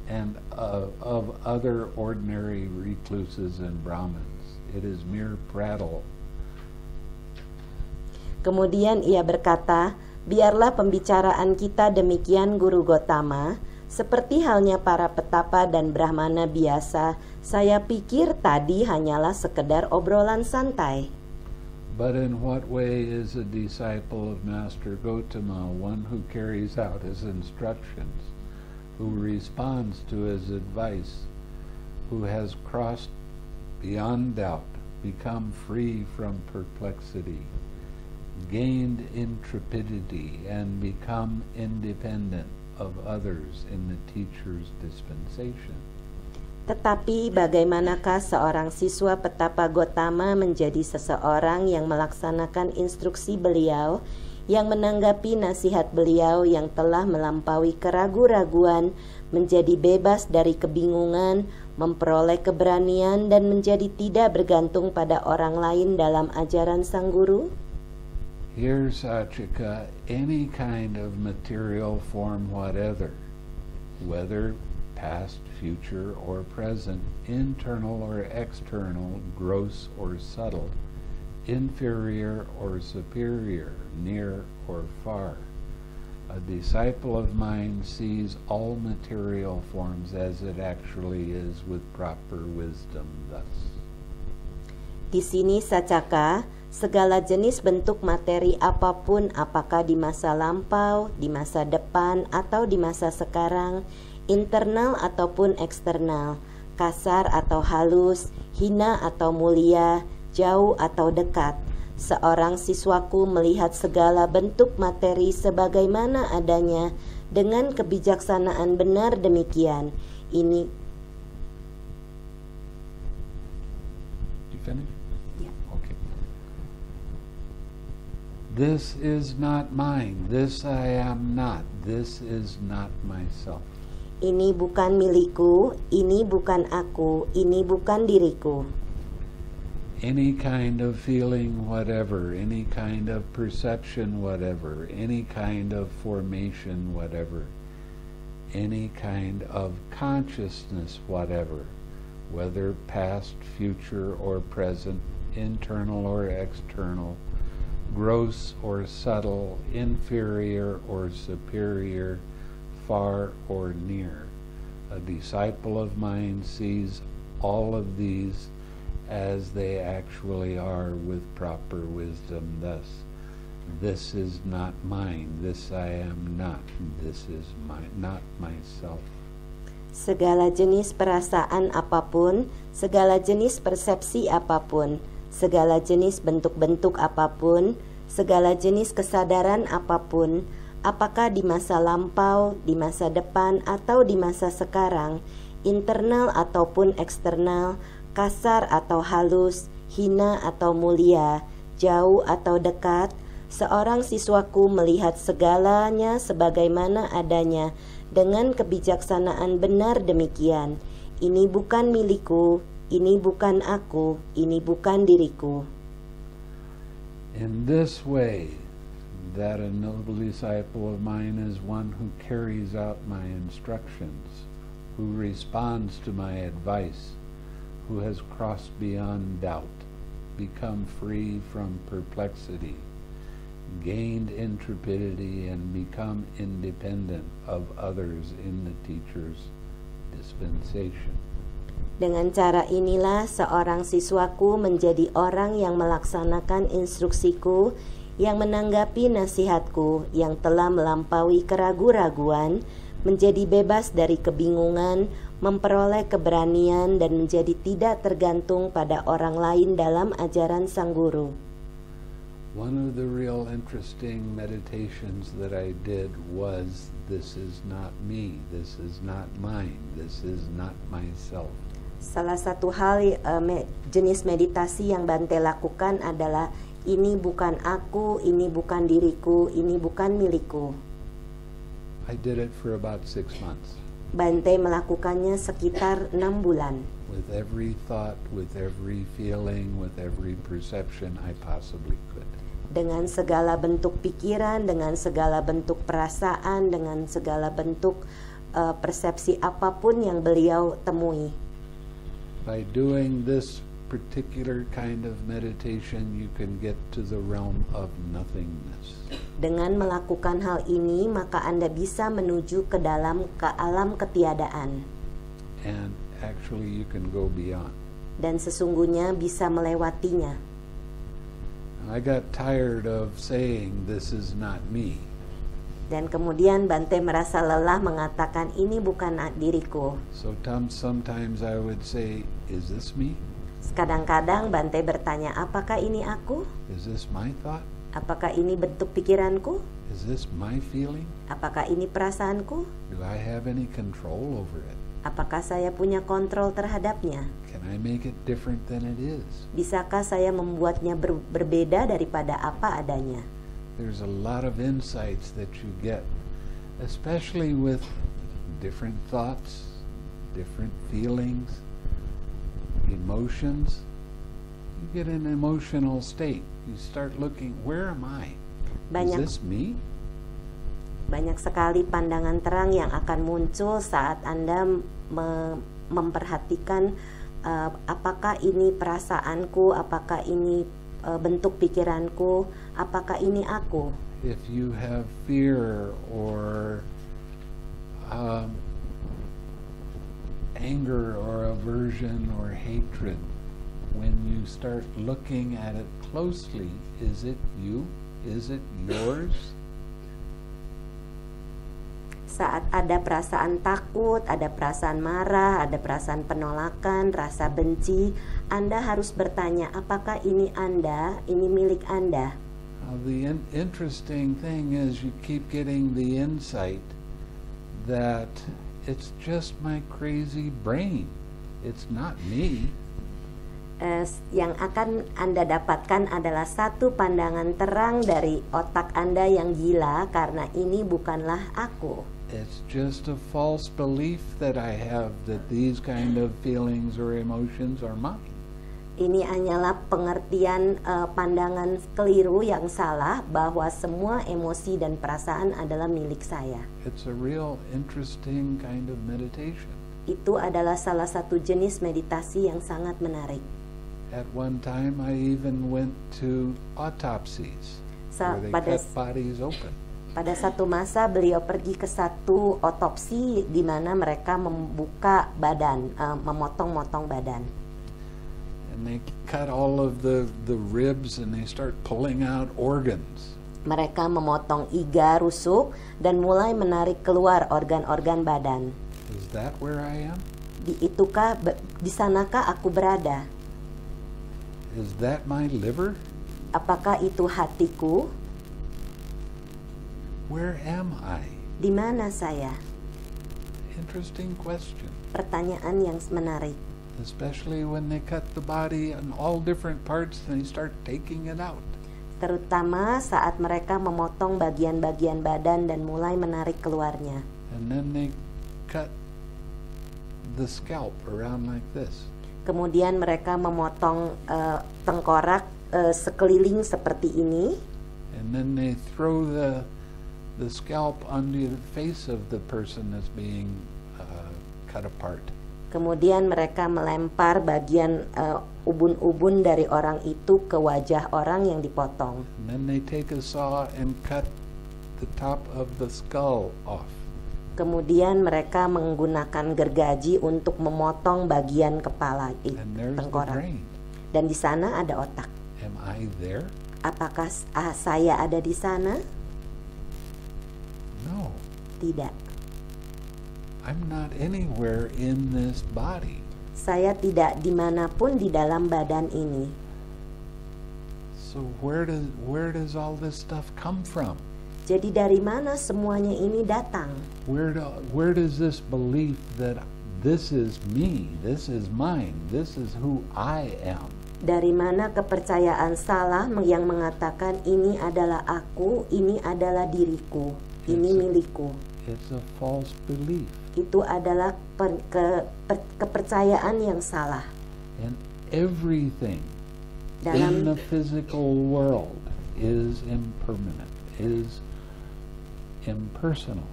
and of other ordinary recluses and Brahmins." It is mere prattle. Kemudian ia berkata, biarlah pembicaraan kita demikian Guru Gotama, seperti halnya para petapa dan brahmana biasa, saya pikir tadi hanyalah sekedar obrolan santai. But in what way is a disciple of Master Gotama one who carries out his instructions, who responds to his advice, who has crossed beyond doubt, become free from perplexity, gained intrepidity, and become independent of others in the teacher's dispensation? Tetapi bagaimanakah seorang siswa petapa Gotama menjadi seseorang yang melaksanakan instruksi beliau, yang menanggapi nasihat beliau yang telah melampaui keraguan-raguan, menjadi bebas dari kebingungan, memperoleh keberanian, dan menjadi tidak bergantung pada orang lain dalam ajaran sang guru? Here, Sachika, any kind of material form whatever, whether past, future, or present, internal or external, gross or subtle, inferior or superior, near or far. A disciple of mine sees all material forms as it actually is with proper wisdom thus. Di sini Sacaka, segala jenis bentuk materi apapun, apakah di masa lampau, di masa depan, atau di masa sekarang, internal ataupun eksternal, kasar atau halus, hina atau mulia, jauh atau dekat. Seorang siswaku melihat segala bentuk materi sebagaimana adanya dengan kebijaksanaan benar demikian. Ini Okay. This is not mine. This I am not. This is not myself. Ini bukan milikku, ini bukan aku, ini bukan diriku. Any kind of feeling whatever, any kind of perception whatever, any kind of formation whatever, any kind of consciousness whatever, whether past, future, or present, internal or external, gross or subtle, inferior or superior, far or near. A disciple of mine sees all of these as they actually are with proper wisdom thus. This is not mine, this I am not, this is not myself. Segala jenis perasaan apapun, segala jenis persepsi apapun, segala jenis bentuk-bentuk apapun, segala jenis kesadaran apapun, apakah di masa lampau, di masa depan, atau di masa sekarang, internal ataupun eksternal, kasar atau halus, hina atau mulia, jauh atau dekat, seorang siswaku melihat segalanya sebagaimana adanya dengan kebijaksanaan benar demikian. Ini bukan milikku, ini bukan aku, ini bukan diriku. In this way, that a noble disciple of mine is one who carries out my instructions, who responds to my advice, who has crossed beyond doubt, become free from perplexity, gained intrepidity, and become independent of others in the teacher's dispensation. Dengan cara inilah seorang siswaku menjadi orang yang melaksanakan instruksiku, yang menanggapi nasihatku, yang telah melampaui keraguan-raguan, menjadi bebas dari kebingungan, memperoleh keberanian, dan menjadi tidak tergantung pada orang lain dalam ajaran sang guru. One of the real interesting meditations that I did was, this is not me, this is not mine, this is not myself. Salah satu hal jenis meditasi yang Bante lakukan adalah, ini bukan aku, ini bukan diriku, ini bukan milikku. I did it for about 6 months. Bante melakukannya sekitar 6 bulan. With every thought, with every feeling, with every perception I possibly could. Dengan segala bentuk pikiran, dengan segala bentuk perasaan, dengan segala bentuk persepsi apapun yang beliau temui. By doing this particular kind of meditation, you can get to the realm of nothingness. Dengan melakukan hal ini, maka Anda bisa menuju ke alam ketiadaan. And actually you can go beyond. Dan sesungguhnya bisa melewatinya. I got tired of saying this is not me. Dan kemudian Bante merasa lelah mengatakan ini bukan diriku. So sometimes I would say, is this me? Kadang-kadang Bante bertanya, apakah ini aku? Is this my thought? Apakah ini bentuk pikiranku? Is this my feeling? Apakah ini perasaanku? Do I have any control over it? Apakah saya punya kontrol terhadapnya? Can I make it different than it is? Bisakah saya membuatnya berbeda daripada apa adanya? There's a lot of insights that you get, especially with different thoughts, different feelings, emotions. You get an emotional state. You start looking, where am I? Is this me? Banyak sekali pandangan terang yang akan muncul saat Anda memperhatikan apakah ini perasaanku, apakah ini bentuk pikiranku, apakah ini aku. If you have fear or anger or aversion or hatred, when you start looking at it closely, is it you? Is it yours? Saat ada perasaan takut, ada perasaan marah, ada perasaan penolakan, rasa benci, Anda harus bertanya, apakah ini Anda, ini milik Anda? The interesting thing is you keep getting the insight that it's just my crazy brain. It's not me. Yang akan Anda dapatkan adalah satu pandangan terang dari otak Anda yang gila, karena ini bukanlah aku. It's just a false belief that I have that these kind of feelings or emotions are mine. Ini hanyalah pengertian pandangan keliru yang salah bahwa semua emosi dan perasaan adalah milik saya. It's a real interesting kind of meditation. Itu adalah salah satu jenis meditasi yang sangat menarik. At one time I even went to autopsies where they cut bodies open. Pada satu masa beliau pergi ke satu otopsi di mana mereka membuka badan, memotong-motong badan. And they cut all of the ribs and they start pulling out organs. Mereka memotong iga rusuk dan mulai menarik keluar organ-organ badan. Is that where I am? Di sanakah aku berada? Is that my liver? Apakah itu hatiku? Where am I? Di mana saya? Interesting question. Pertanyaan yang menarik. Especially when they cut the body in all different parts and they start taking it out. Terutama saat mereka memotong bagian-bagian badan dan mulai menarik keluarnya. And then they cut the scalp around like this. Kemudian mereka memotong tengkorak sekeliling seperti ini. And then they throw the scalp onto the face of the person that's being cut apart. Kemudian mereka melempar bagian ubun-ubun dari orang itu ke wajah orang yang dipotong. And then they take a saw and cut the top of the skull off. Kemudian mereka menggunakan gergaji untuk memotong bagian kepala tengkorak. Dan di sana ada otak. Am I there? Apakah saya ada di sana? No. Tidak. I'm not anywhere in this body. Saya tidak dimanapun di dalam badan ini. So where does all this stuff come from? Jadi dari mana semuanya ini datang? Where does this belief that this is me, this is mine, this is who I am? Dari mana kepercayaan salah yang mengatakan ini adalah aku, ini adalah diriku, ini milikku? It's a false belief. Itu adalah kepercayaan yang salah. And everything in the physical world is impermanent, is impersonal.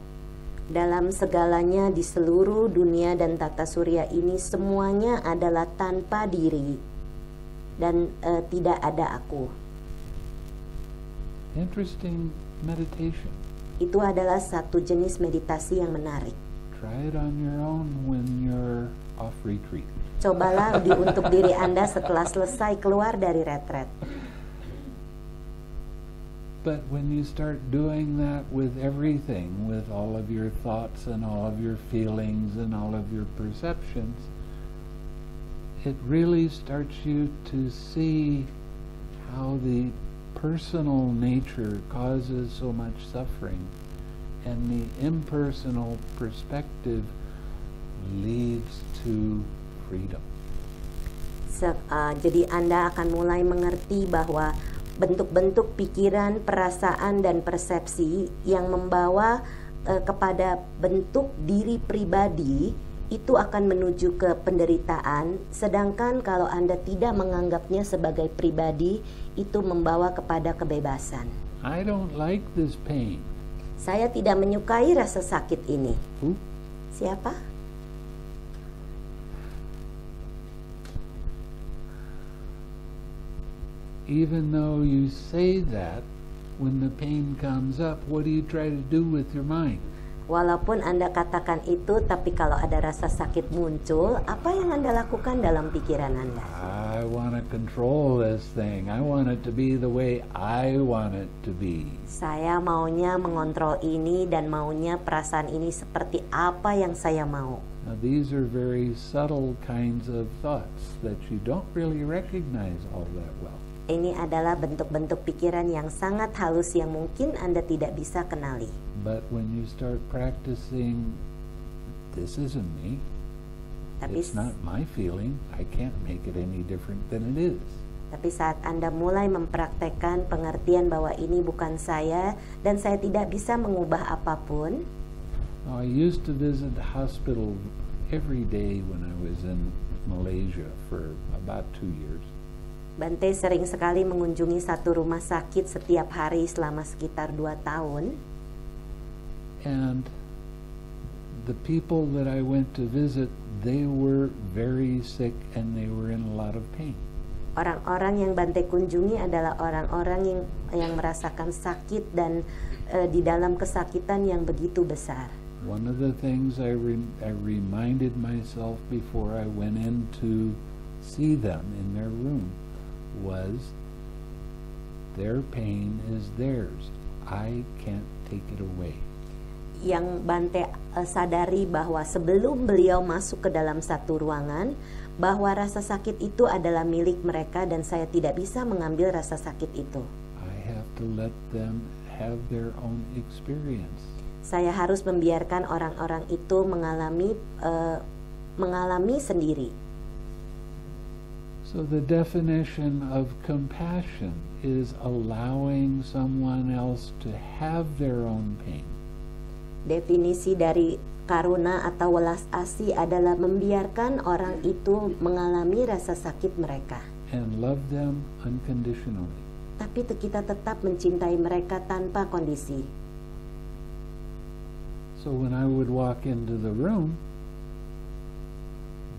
Dalam segalanya di seluruh dunia dan tata surya ini semuanya adalah tanpa diri. dan tidak ada aku. Interesting meditation. Itu adalah satu jenis meditasi yang menarik. Try it on your own when you're off retreat. Cobalah untuk diri Anda setelah selesai keluar dari retret. But when you start doing that with everything, with all of your thoughts and all of your feelings and all of your perceptions, it really starts you to see how the personal nature causes so much suffering, and the impersonal perspective leads to freedom. Jadi Anda akan mulai mengerti bahwa bentuk-bentuk pikiran, perasaan, dan persepsi yang membawa kepada bentuk diri pribadi itu akan menuju ke penderitaan, sedangkan kalau Anda tidak menganggapnya sebagai pribadi, itu membawa kepada kebebasan. I don't like this pain. Saya tidak menyukai rasa sakit ini. Who? Siapa? Even though you say that, when the pain comes up, what do you try to do with your mind? Walaupun Anda katakan itu, tapi kalau ada rasa sakit muncul, apa yang Anda lakukan dalam pikiran Anda? I want to control this thing. I want it to be the way I want it to be. Saya maunya mengontrol ini dan maunya perasaan ini seperti apa yang saya mau. Now, these are very subtle kinds of thoughts that you don't really recognize all that well. Ini adalah bentuk-bentuk pikiran yang sangat halus yang mungkin Anda tidak bisa kenali. But when you start practicing, this isn't me. Tapi, It's not my feeling. I can't make it any different than it is. tapi saat Anda mulai mempraktekkan pengertian bahwa ini bukan saya dan saya tidak bisa mengubah apapun. Now, I used to visit the hospital every day when I was in Malaysia for about 2 years. Bante sering sekali mengunjungi satu rumah sakit setiap hari selama sekitar 2 tahun. And the people that I went to visit, they were very sick and they were in a lot of pain. Orang-orang yang Bante kunjungi adalah orang-orang yang merasakan sakit dan di dalam kesakitan yang begitu besar. One of the things I reminded myself before I went in to see them in their room was their pain is theirs. I can't take it away. Yang Bante sadari bahwa sebelum beliau masuk ke dalam satu ruangan, bahwa rasa sakit itu adalah milik mereka dan saya tidak bisa mengambil rasa sakit itu. I have to let them have their own experience. Saya harus membiarkan orang-orang itu mengalami sendiri. So the definition of compassion is allowing someone else to have their own pain. Definisi dari karuna atau welas asih adalah membiarkan orang itu mengalami rasa sakit mereka. And love them unconditionally. Tapi kita tetap mencintai mereka tanpa kondisi. So when I would walk into the room,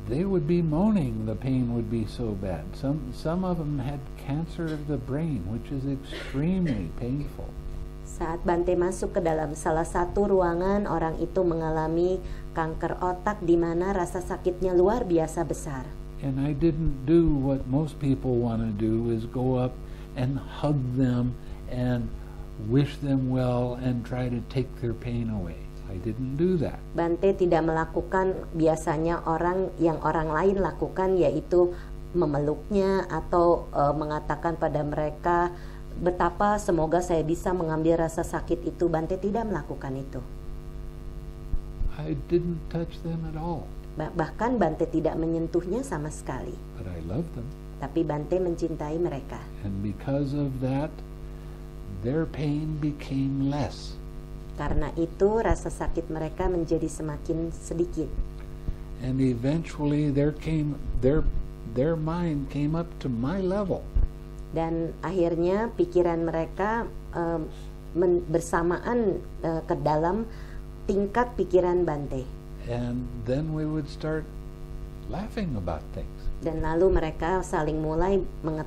they would be moaning the pain would be so bad. Some of them had cancer of the brain, which is extremely painful. Saat Bante masuk ke dalam salah satu ruangan, orang itu mengalami kanker otak di mana rasa sakitnya luar biasa besar. And I didn't do what most people want to do, is go up and hug them and wish them well and try to take their pain away. I didn't do that. Bante tidak melakukan biasanya orang lain lakukan, yaitu memeluknya atau mengatakan pada mereka betapa semoga saya bisa mengambil rasa sakit itu. Bante tidak melakukan itu. I didn't touch them at all. Bahkan Bante tidak menyentuhnya sama sekali. But I loved them. Tapi Bante mencintai mereka. And because of that, their pain became less. Karena itu rasa sakit mereka menjadi semakin sedikit. And eventually their mind came up to my level. Dan akhirnya pikiran mereka bersamaan ke dalam tingkat pikiran Bante. And then we would start laughing about things. Dan lalu mereka saling mulai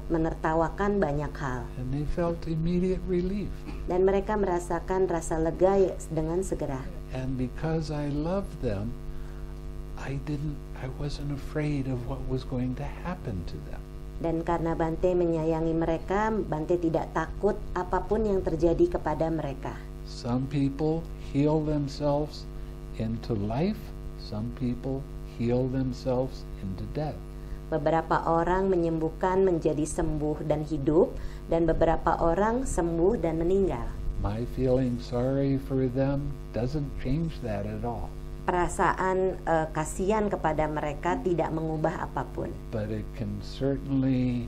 menertawakan banyak hal. And they felt immediate relief. Dan mereka merasakan rasa lega dengan segera. And because I loved them, I wasn't afraid of what was going to happen to them. Dan karena Bante menyayangi mereka, Bante tidak takut apapun yang terjadi kepada mereka. Some people heal themselves into life, some people heal themselves into death. Beberapa orang menyembuhkan menjadi sembuh dan hidup, dan beberapa orang sembuh dan meninggal. My feeling sorry for them doesn't change that at all. Perasaan kasihan kepada mereka tidak mengubah apapun. But it can certainly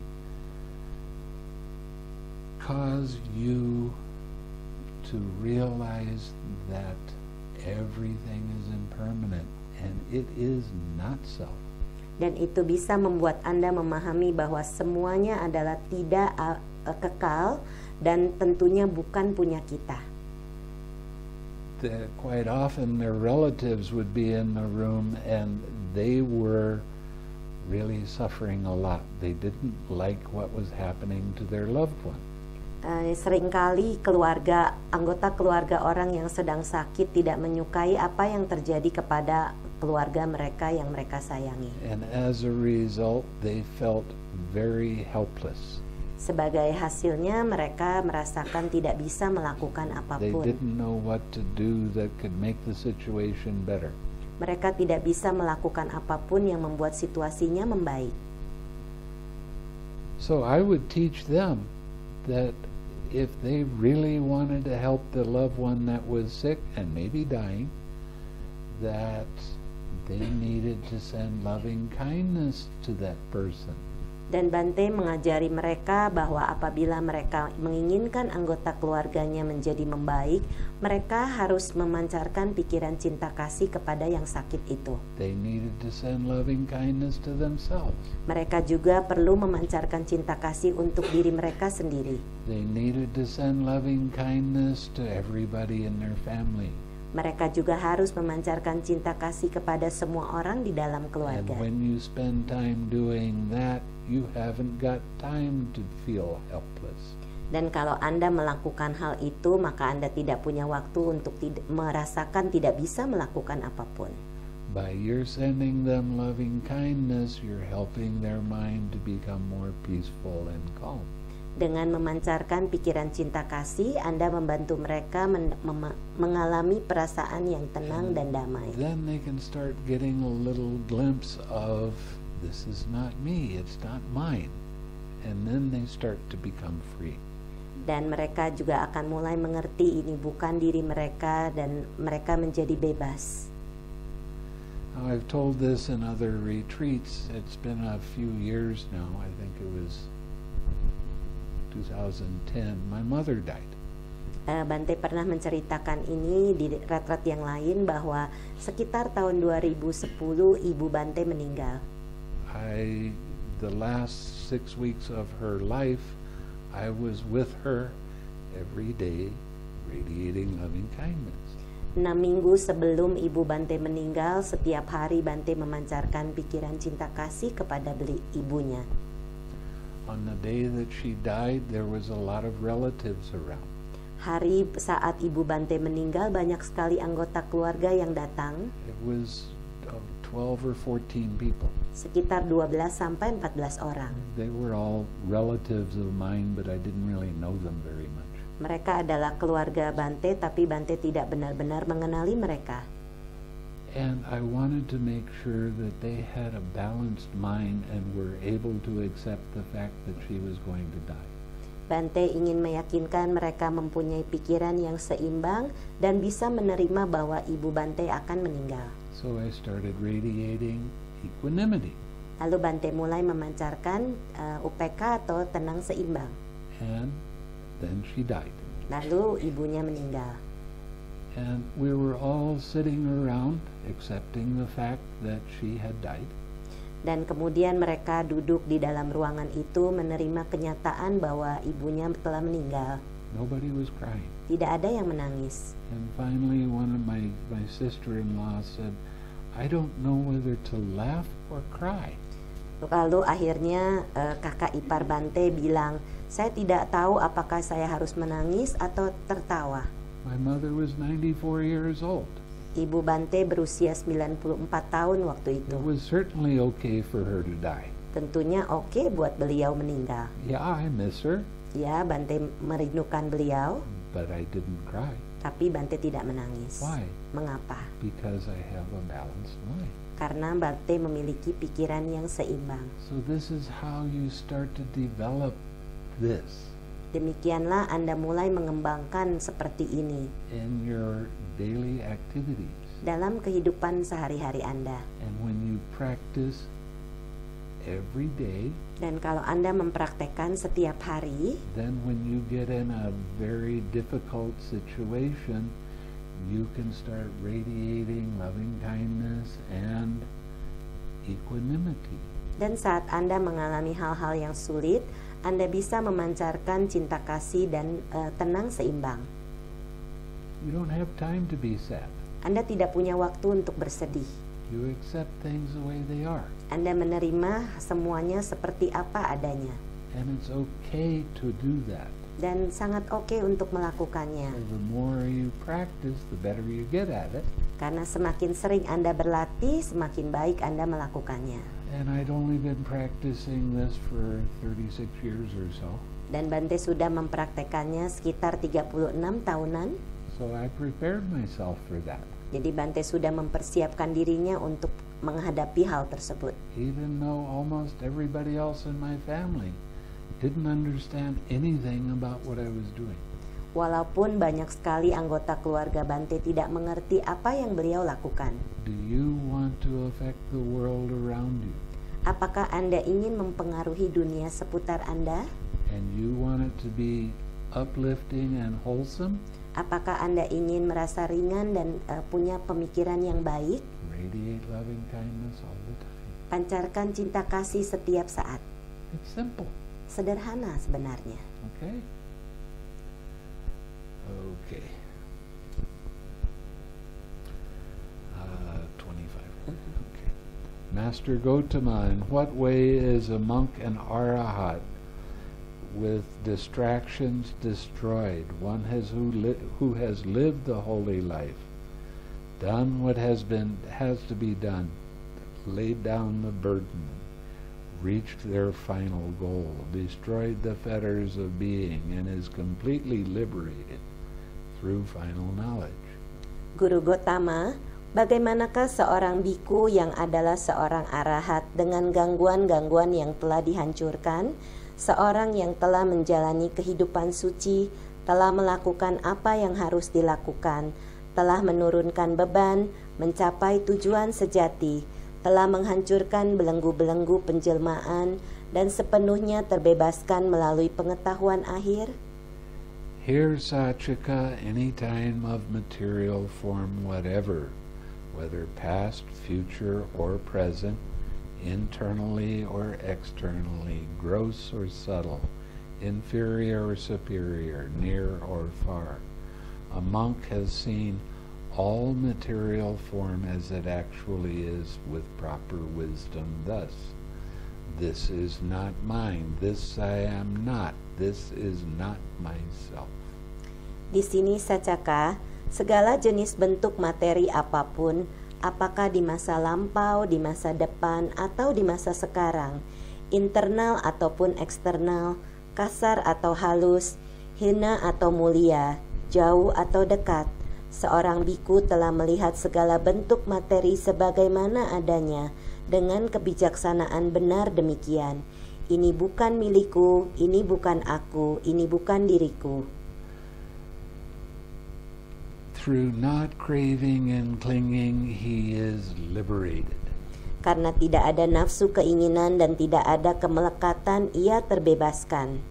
cause you to realize that everything is impermanent, and it is not so. Dan itu bisa membuat Anda memahami bahwa semuanya adalah tidak kekal dan tentunya bukan punya kita. Quite often their relatives would be in the room and they were really suffering a lot. They didn't like what was happening to their loved one. Seringkali anggota keluarga orang yang sedang sakit tidak menyukai apa yang terjadi kepada keluarga mereka yang mereka sayangi. And as a result, they felt very helpless. Sebagai hasilnya mereka merasakan tidak bisa melakukan They apapun. didn't know what to do that could make the situation better. Mereka tidak bisa melakukan apapun yang membuat situasinya membaik. So I would teach them that if they really wanted to help the loved one that was sick and maybe dying, that they needed to send loving kindness to that person. Dan Bante mengajari mereka bahwa apabila mereka menginginkan anggota keluarganya menjadi membaik, mereka harus memancarkan pikiran cinta kasih kepada yang sakit itu. They needed to send loving kindness to themselves. Mereka juga perlu memancarkan cinta kasih untuk diri mereka sendiri. They needed to send loving kindness to everybody in their family. Mereka juga harus memancarkan cinta kasih kepada semua orang di dalam And keluarga. when you spend time doing that, you haven't got time to feel helpless. Dan kalau Anda melakukan hal itu, maka Anda tidak punya waktu untuk merasakan tidak bisa melakukan apapun. By your sending them loving kindness, you're helping their mind to become more peaceful and calm. Dengan memancarkan pikiran cinta kasih, Anda membantu mereka mengalami perasaan yang tenang dan damai. Then they can start getting a little glimpse of, this is not me, it's not mine. And then they start to become free. Dan mereka juga akan mulai mengerti ini bukan diri mereka dan mereka menjadi bebas. Now, I've told this in other retreats. It's been a few years now. I think it was 2010. My mother died. Bante pernah menceritakan ini di retret yang lain bahwa sekitar tahun 2010 ibu Bante meninggal. The last 6 weeks of her life, I was with her every day, radiating loving kindness. 6 minggu sebelum ibu Bante meninggal, setiap hari Bante memancarkan pikiran cinta kasih kepada ibunya. On the day that she died, there was a lot of relatives around. Hari saat ibu Bante meninggal, banyak sekali anggota keluarga yang datang. It was 12 or 14 people. Sekitar 12 sampai 14 orang. They were all relatives of mine, but I didn't really know them very much. Mereka adalah keluarga Bante, tapi Bante tidak benar-benar mengenali mereka. And I wanted to make sure that they had a balanced mind and were able to accept the fact that she was going to die. Bante ingin meyakinkan mereka mempunyai pikiran yang seimbang dan bisa menerima bahwa ibu Bante akan meninggal. So I started radiating equanimity. Lalu Bante mulai memancarkan UPK atau tenang seimbang. And then she died. Lalu ibunya meninggal. And we were all sitting around accepting the fact that she had died. Dan kemudian mereka duduk di dalam ruangan itu menerima kenyataan bahwa ibunya telah meninggal. Nobody was crying. Tidak ada yang menangis. And finally one of my sister-in-law said, I don't know whether to laugh or cry. Lalu akhirnya kakak ipar Bante bilang, saya tidak tahu apakah saya harus menangis atau tertawa. My mother was 94 years old. Ibu Bante berusia 94 tahun waktu itu. It was certainly okay for her to die. Tentunya oke buat beliau meninggal. Yeah, I miss her, Ya, Bante merindukan beliau, but I didn't cry. tapi Bante tidak menangis. Why? Mengapa? Because I have a balanced mind. Karena Bante memiliki pikiran yang seimbang. So this is how you start to develop this Demikianlah Anda mulai mengembangkan seperti ini in your daily activities. dalam kehidupan sehari-hari Anda. And when you practice every day, Dan kalau Anda mempraktekkan setiap hari, then when you get in a very difficult situation, you can start radiating loving kindness and equanimity. dan saat Anda mengalami hal-hal yang sulit, Anda bisa memancarkan cinta kasih dan tenang seimbang. You don't have time to be sad. Anda tidak punya waktu untuk bersedih. You accept things the way they are. Anda menerima semuanya seperti apa adanya. And it's okay to do that. Dan sangat oke untuk melakukannya. The more you practice, the better you get at it. Karena semakin sering Anda berlatih, semakin baik Anda melakukannya. And I'd only been practicing this for 36 years or so. Dan Bante sudah mempraktekannya sekitar 36 tahunan. So I prepared myself for that. Jadi Bante sudah mempersiapkan dirinya untuk menghadapi hal tersebut. Even though almost everybody else in my family didn't understand anything about what I was doing. Walaupun banyak sekali anggota keluarga Bante tidak mengerti apa yang beliau lakukan. Do you want to affect the world around you? Apakah Anda ingin mempengaruhi dunia seputar Anda? And you want it to be uplifting and wholesome? Apakah Anda ingin merasa ringan dan punya pemikiran yang baik? Radiate loving kindness all the time. Pancarkan cinta kasih setiap saat. It's simple. Sederhana sebenarnya. Okay? Okay. 25. Okay. Master Gautama, in what way is a monk an arahat with distractions destroyed? One who has lived the holy life, done what has to be done, laid down the burden, reached their final goal, destroyed the fetters of being, and is completely liberated through final knowledge. Guru Gautama, bagaimanakah seorang biku yang adalah seorang arahat dengan gangguan-gangguan yang telah dihancurkan, seorang yang telah menjalani kehidupan suci, telah melakukan apa yang harus dilakukan, telah menurunkan beban, mencapai tujuan sejati, telah menghancurkan belenggu-belenggu penjelmaan, dan sepenuhnya terbebaskan melalui pengetahuan akhir? Here, Sachika, any time of material form whatever, whether past, future, or present, internally or externally, gross or subtle, inferior or superior, near or far, a monk has seen all material form as it actually is with proper wisdom thus: this is not mine, this I am not, this is not myself. Di sini Sachaka, segala jenis bentuk materi apapun, apakah di masa lampau, di masa depan, atau di masa sekarang, internal ataupun eksternal, kasar atau halus, hina atau mulia, jauh atau dekat, seorang biku telah melihat segala bentuk materi sebagaimana adanya dengan kebijaksanaan benar demikian. Ini bukan milikku, ini bukan aku, ini bukan diriku. Through not craving and clinging, he is liberated. Karena tidak ada nafsu keinginan dan tidak ada kemelekatan, ia terbebaskan.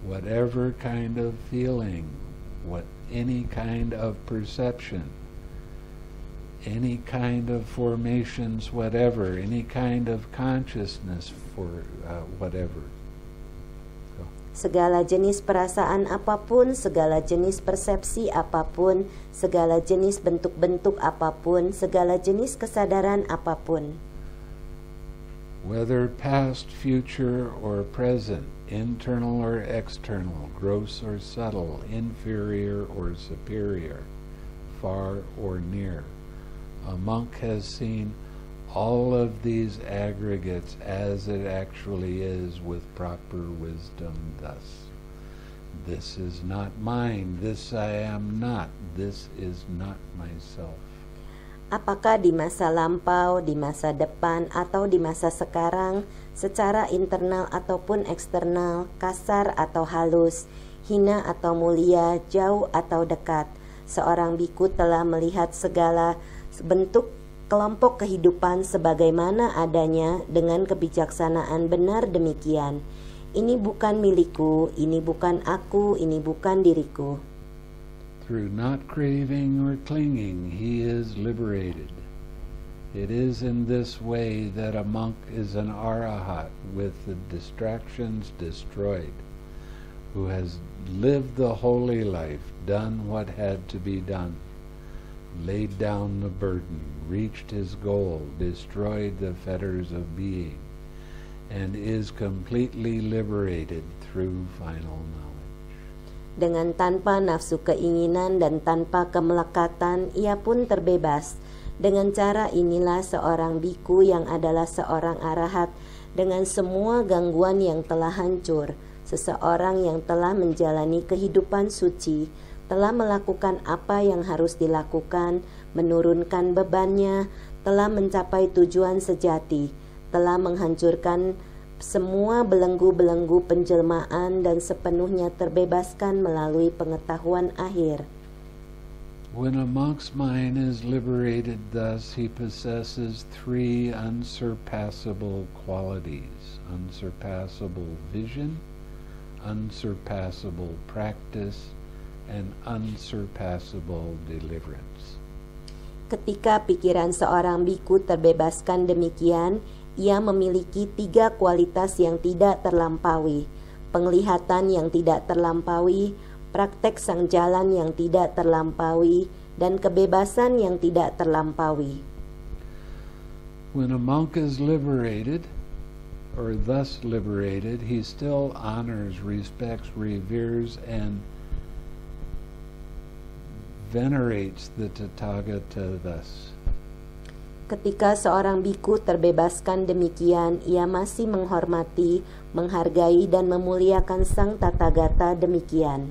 Whatever kind of feeling, any kind of perception, any kind of formations, whatever, any kind of consciousness for whatever. So. segala jenis perasaan apapun, segala jenis persepsi apapun, segala jenis bentuk-bentuk apapun, segala jenis kesadaran apapun. Whether past, future, or present, internal or external, gross or subtle, inferior or superior, far or near. A monk has seen all of these aggregates as it actually is with proper wisdom thus. This is not mine, this I am not, this is not myself. Apakah di masa lampau, di masa depan, atau di masa sekarang, secara internal ataupun eksternal, kasar atau halus, hina atau mulia, jauh atau dekat, seorang biku telah melihat segala bentuk kelompok kehidupan sebagaimana adanya dengan kebijaksanaan benar demikian. Ini bukan milikku, ini bukan aku, ini bukan diriku. Through not craving or clinging, he is liberated. It is in this way that a monk is an arahat with the distractions destroyed, who has lived the holy life, done what had to be done, laid down the burden, reached his goal, destroyed the fetters of being, and is completely liberated through final knowledge. Dengan tanpa nafsu keinginan dan tanpa kemelekatan, ia pun terbebas. Dengan cara inilah seorang biku yang adalah seorang arahat dengan semua gangguan yang telah hancur, seseorang yang telah menjalani kehidupan suci, telah melakukan apa yang harus dilakukan, menurunkan bebannya, telah mencapai tujuan sejati, telah menghancurkan semua belenggu-belenggu penjelmaan dan sepenuhnya terbebaskan melalui pengetahuan akhir. When a monk's mind is liberated thus, he possesses three unsurpassable qualities: unsurpassable vision, unsurpassable practice, and unsurpassable deliverance. Ketika pikiran seorang biku terbebaskan demikian, ia memiliki 3 kualitas yang tidak terlampaui: penglihatan yang tidak terlampaui, praktek sang jalan yang tidak terlampaui, dan kebebasan yang tidak terlampaui. When a monk is liberated, or thus liberated, he still honors, respects, reveres, and venerates the Tathagata thus. Ketika seorang biku terbebaskan demikian, ia masih menghormati, menghargai, dan memuliakan sang Tathagata demikian.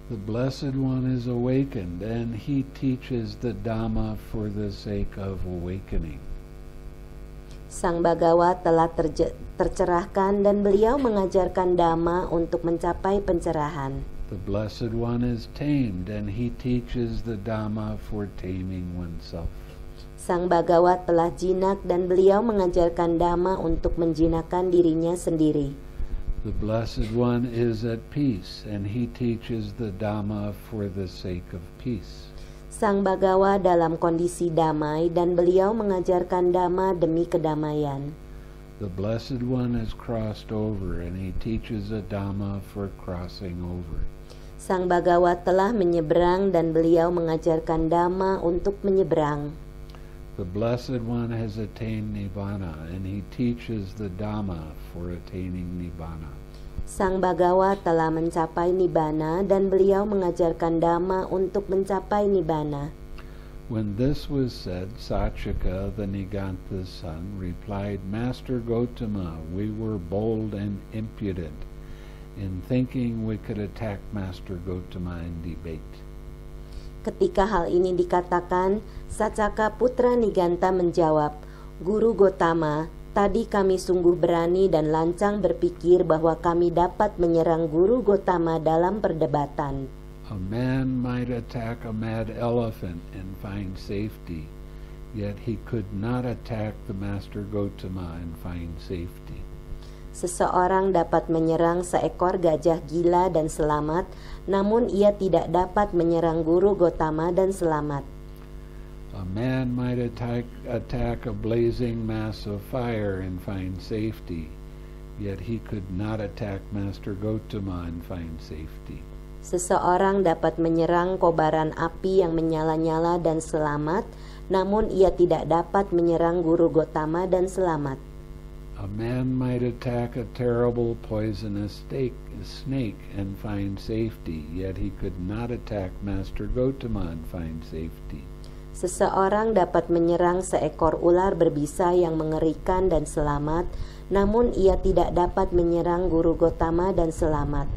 The Blessed One is awakened, and he teaches the Dhamma for the sake of awakening. Sang Bagawa telah tercerahkan dan beliau mengajarkan Dhamma untuk mencapai pencerahan. The Blessed One is tamed, and he teaches the Dhamma for taming oneself. Sang Bagawa telah jinak dan beliau mengajarkan Dhamma untuk menjinakkan dirinya sendiri. The Blessed One is at peace, and he teaches the Dhamma for the sake of peace. Sang Bagawa dalam kondisi damai dan beliau mengajarkan Dhamma demi kedamaian. The Blessed One is crossed over, and he teaches a Dhamma for crossing over. Sang Bagawa telah menyeberang dan beliau mengajarkan Dhamma untuk menyeberang. The Blessed One has attained Nibbana, and he teaches the Dhamma for attaining Nibbana. Sang Bagawa telah mencapai Nibbana dan beliau mengajarkan Dhamma untuk mencapai Nibbana. When this was said, Sachika, the Niganta's son, replied, Master Gotama, we were bold and impudent in thinking we could attack Master Gotama in debate. Ketika hal ini dikatakan, Sacaka putra Niganta menjawab, Guru Gotama, tadi kami sungguh berani dan lancang berpikir bahwa kami dapat menyerang Guru Gotama dalam perdebatan. A man might attack a mad elephant and find safety, yet he could not attack the Master Gotama and find safety. Seseorang dapat menyerang seekor gajah gila dan selamat, namun ia tidak dapat menyerang Guru Gotama dan selamat. A man might attack a blazing mass of fire and find safety, yet he could not attack Master Gautama and find safety. Seseorang dapat menyerang kobaran api yang menyala-nyala dan selamat, namun ia tidak dapat menyerang Guru Gotama dan selamat. A man might attack a terrible poisonous snake and find safety, yet he could not attack Master Gautama and find safety. Seseorang dapat menyerang seekor ular berbisa yang mengerikan dan selamat, namun ia tidak dapat menyerang Guru Gotama dan selamat.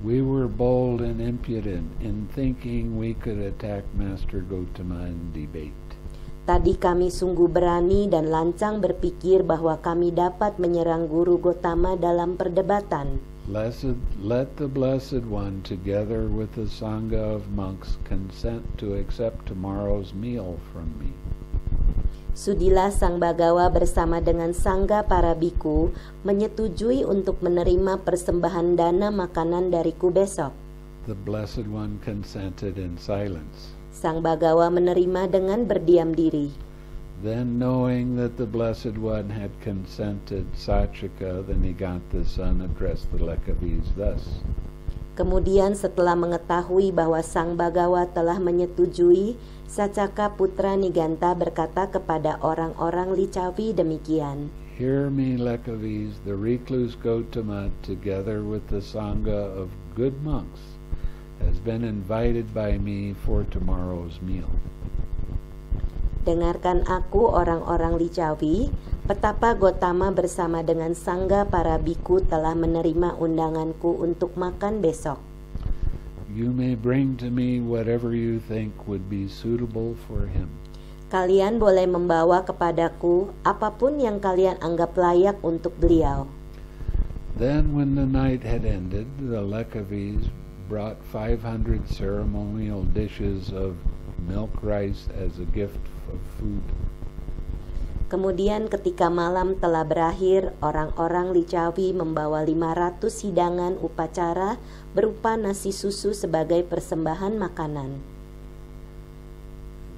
We were bold and impudent in thinking we could attack Master Gautama in debate. Tadi kami sungguh berani dan lancang berpikir bahwa kami dapat menyerang Guru Gotama dalam perdebatan. Let the Blessed One, together with the Sangha of monks, consent to accept tomorrow's meal from me. Sudilah Sang Bagawa bersama dengan Sangga para biku menyetujui untuk menerima persembahan dana makanan dariku besok. The Blessed One consented in silence. Sang Bagawa menerima dengan berdiam diri. Then, knowing that the Blessed One had consented, Sachika, the Nigantha's son, addressed the Lekavis thus. Kemudian setelah mengetahui bahwa Sang Bagawa telah menyetujui, Sacaka putra Nigantha berkata kepada orang-orang Lichavi demikian. Hear me, Lekavis, the recluse Gautama, together with the Sangha of good monks, has been invited by me for tomorrow's meal. Dengarkan aku orang-orang Lichavi, betapa Gotama bersama dengan Sangga para biku telah menerima undanganku untuk makan besok. You may bring to me whatever you think would be suitable for him. Kalian boleh membawa kepadaku apapun yang kalian anggap layak untuk beliau. Then when the night had ended, the Lekavis brought 500 ceremonial dishes of milk rice as a gift of food. Kemudian ketika malam telah berakhir, orang-orang Lichavi membawa 500 hidangan upacara berupa nasi susu sebagai persembahan makanan.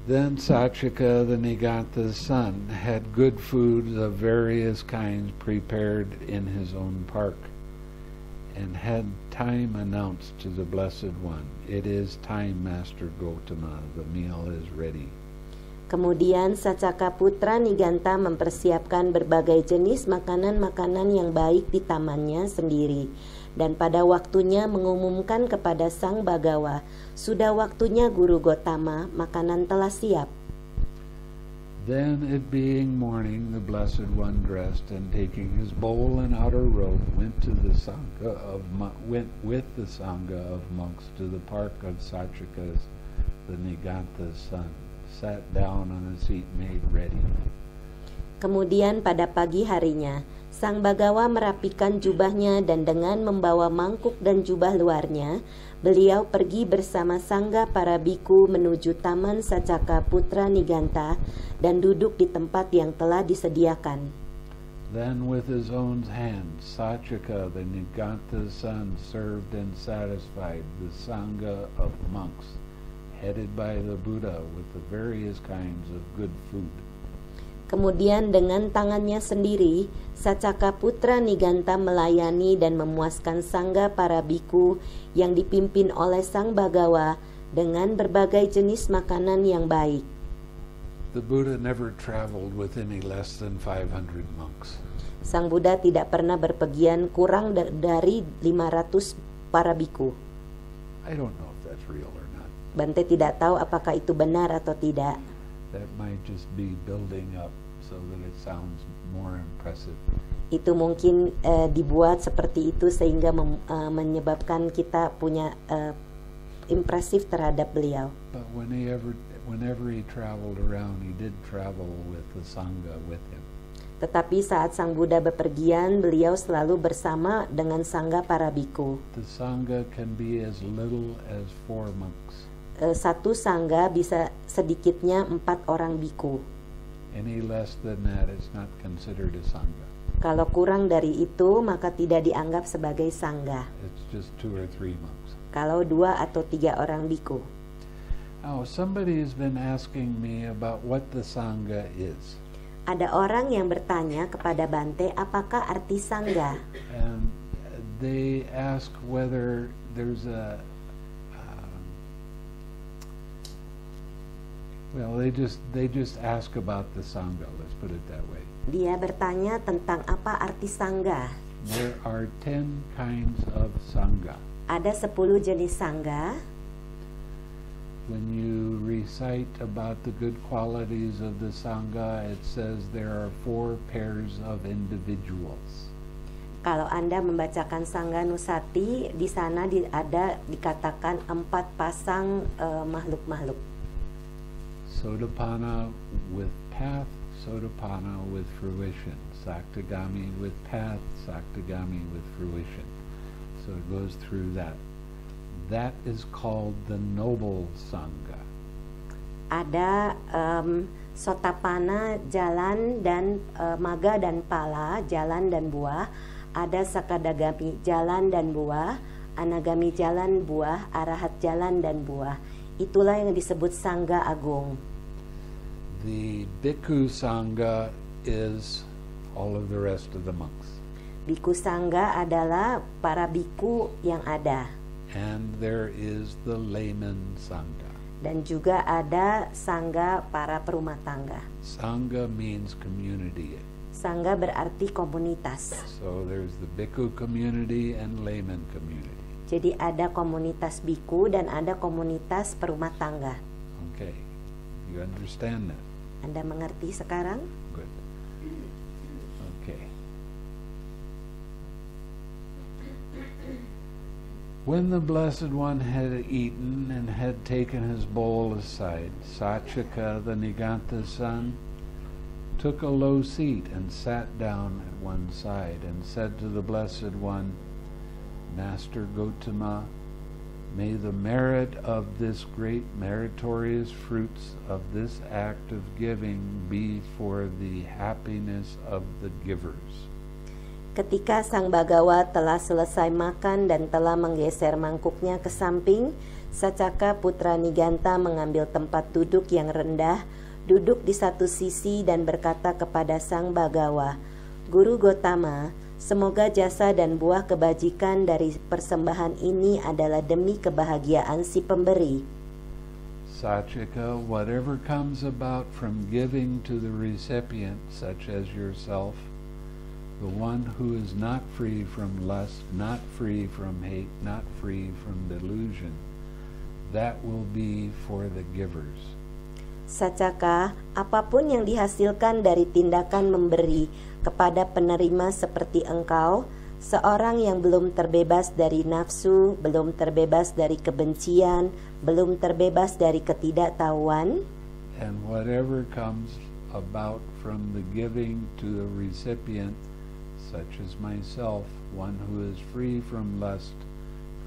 Then Sachika, the Nigantha's son, had good foods of various kinds prepared in his own park, and had time announced to the Blessed One, "It is time, Master Gautama, the meal is ready." Kemudian Sacaka putra Nigantha mempersiapkan berbagai jenis makanan-makanan yang baik di tamannya sendiri, dan pada waktunya mengumumkan kepada Sang Bagawa, sudah waktunya Guru Gotama, makanan telah siap. Then, it being morning, the Blessed One dressed, and taking his bowl and outer robe, went with the Sangha of monks to the park of Sachika's, the Nigantha's son, sat down on a seat made ready. Kemudian pada pagi harinya, Sang Bagawa merapikan jubahnya dan dengan membawa mangkuk dan jubah luarnya, beliau pergi bersama Sangga para biku menuju taman Sacaka putra Nigantha dan duduk di tempat yang telah disediakan. Then with his own hand, Sachika, the Nigantha's son, served and satisfied the Sangha of monks, headed by the Buddha with the various kinds of good food. Kemudian dengan tangannya sendiri, Sacaka putra Nigantha melayani dan memuaskan Sangga para biku yang dipimpin oleh Sang Bagawa dengan berbagai jenis makanan yang baik. The Buddha never traveled with any less than 500 monks. Sang Buddha tidak pernah berpergian kurang dari 500 para biku. I don't know if that's real or not. Bante tidak tahu apakah itu benar atau tidak. That might just be building up so that it sounds more impressive. Itu mungkin dibuat seperti itu sehingga menyebabkan kita punya impresif terhadap beliau. But whenever he traveled around, he did travel with the Sangha with him. Tetapi saat Sang Buddha bepergian, beliau selalu bersama dengan Sangga para biku. The Sangha can be as little as 4 monks. Satu Sangga bisa sedikitnya 4 orang biku. Any less than that, it's not considered a Sangha. Kalau kurang dari itu, maka tidak dianggap sebagai Sangga. It's just 2 or 3 monks. Kalau 2 atau 3 orang biku. Now, somebody has been asking me about what the Sangha is. Ada orang yang bertanya kepada Bante, apakah arti sangga? And they ask whether there's a well, they just ask about the sangha. Let's put it that way. Dia bertanya tentang apa arti sangga. There are 10 kinds of sangha. Ada 10 jenis sangga. When you recite about the good qualities of the sangha, it says there are 4 pairs of individuals. Kalau Anda membacakan Sangga Nusati, di sana ada dikatakan 4 pasang makhluk-makhluk. Sotapanna with path, Sotapanna with fruition, Saktagami with path, Saktagami with fruition. So it goes through that. That is called the noble sangha. Ada Sotapanna, jalan dan maga dan pala, jalan dan buah. Ada Sakadagami, jalan dan buah. Anagami, jalan buah. Arahat, jalan dan buah. Itulah yang disebut sangga agung. The bhikkhu sangha is all of the rest of the monks. Biku sangga adalah para biku yang ada. And there is the layman sangha. Dan juga ada sangga para perumah tangga. Sangha means community. Sangga berarti komunitas. So there's the bhikkhu community and layman community. Jadi ada komunitas biku dan ada komunitas perumah tangga. Okay, you understand that? Anda mengerti sekarang? Good. Okay. When the Blessed One had eaten and had taken his bowl aside, Sachaka, the Niganta son, took a low seat and sat down at one side and said to the Blessed One, Master Gotama, may the merit of this great meritorious fruits of this act of giving be for the happiness of the givers. Ketika Sang Bagawa telah selesai makan dan telah menggeser mangkuknya ke samping, Sacaka putra Niganta mengambil tempat duduk yang rendah, duduk di satu sisi dan berkata kepada Sang Bagawa, Guru Gotama, semoga jasa dan buah kebajikan dari persembahan ini adalah demi kebahagiaan si pemberi. Sachaka, whatever comes about from giving to the recipient, such as yourself, the one who is not free from lust, not free from hate, not free from delusion, that will be for the givers. Sacaka, apapun yang dihasilkan dari tindakan memberi kepada penerima seperti engkau, seorang yang belum terbebas dari nafsu, belum terbebas dari kebencian, belum terbebas dari ketidaktahuan, and whatever comes about from the giving to the recipient, such as myself, one who is free from lust,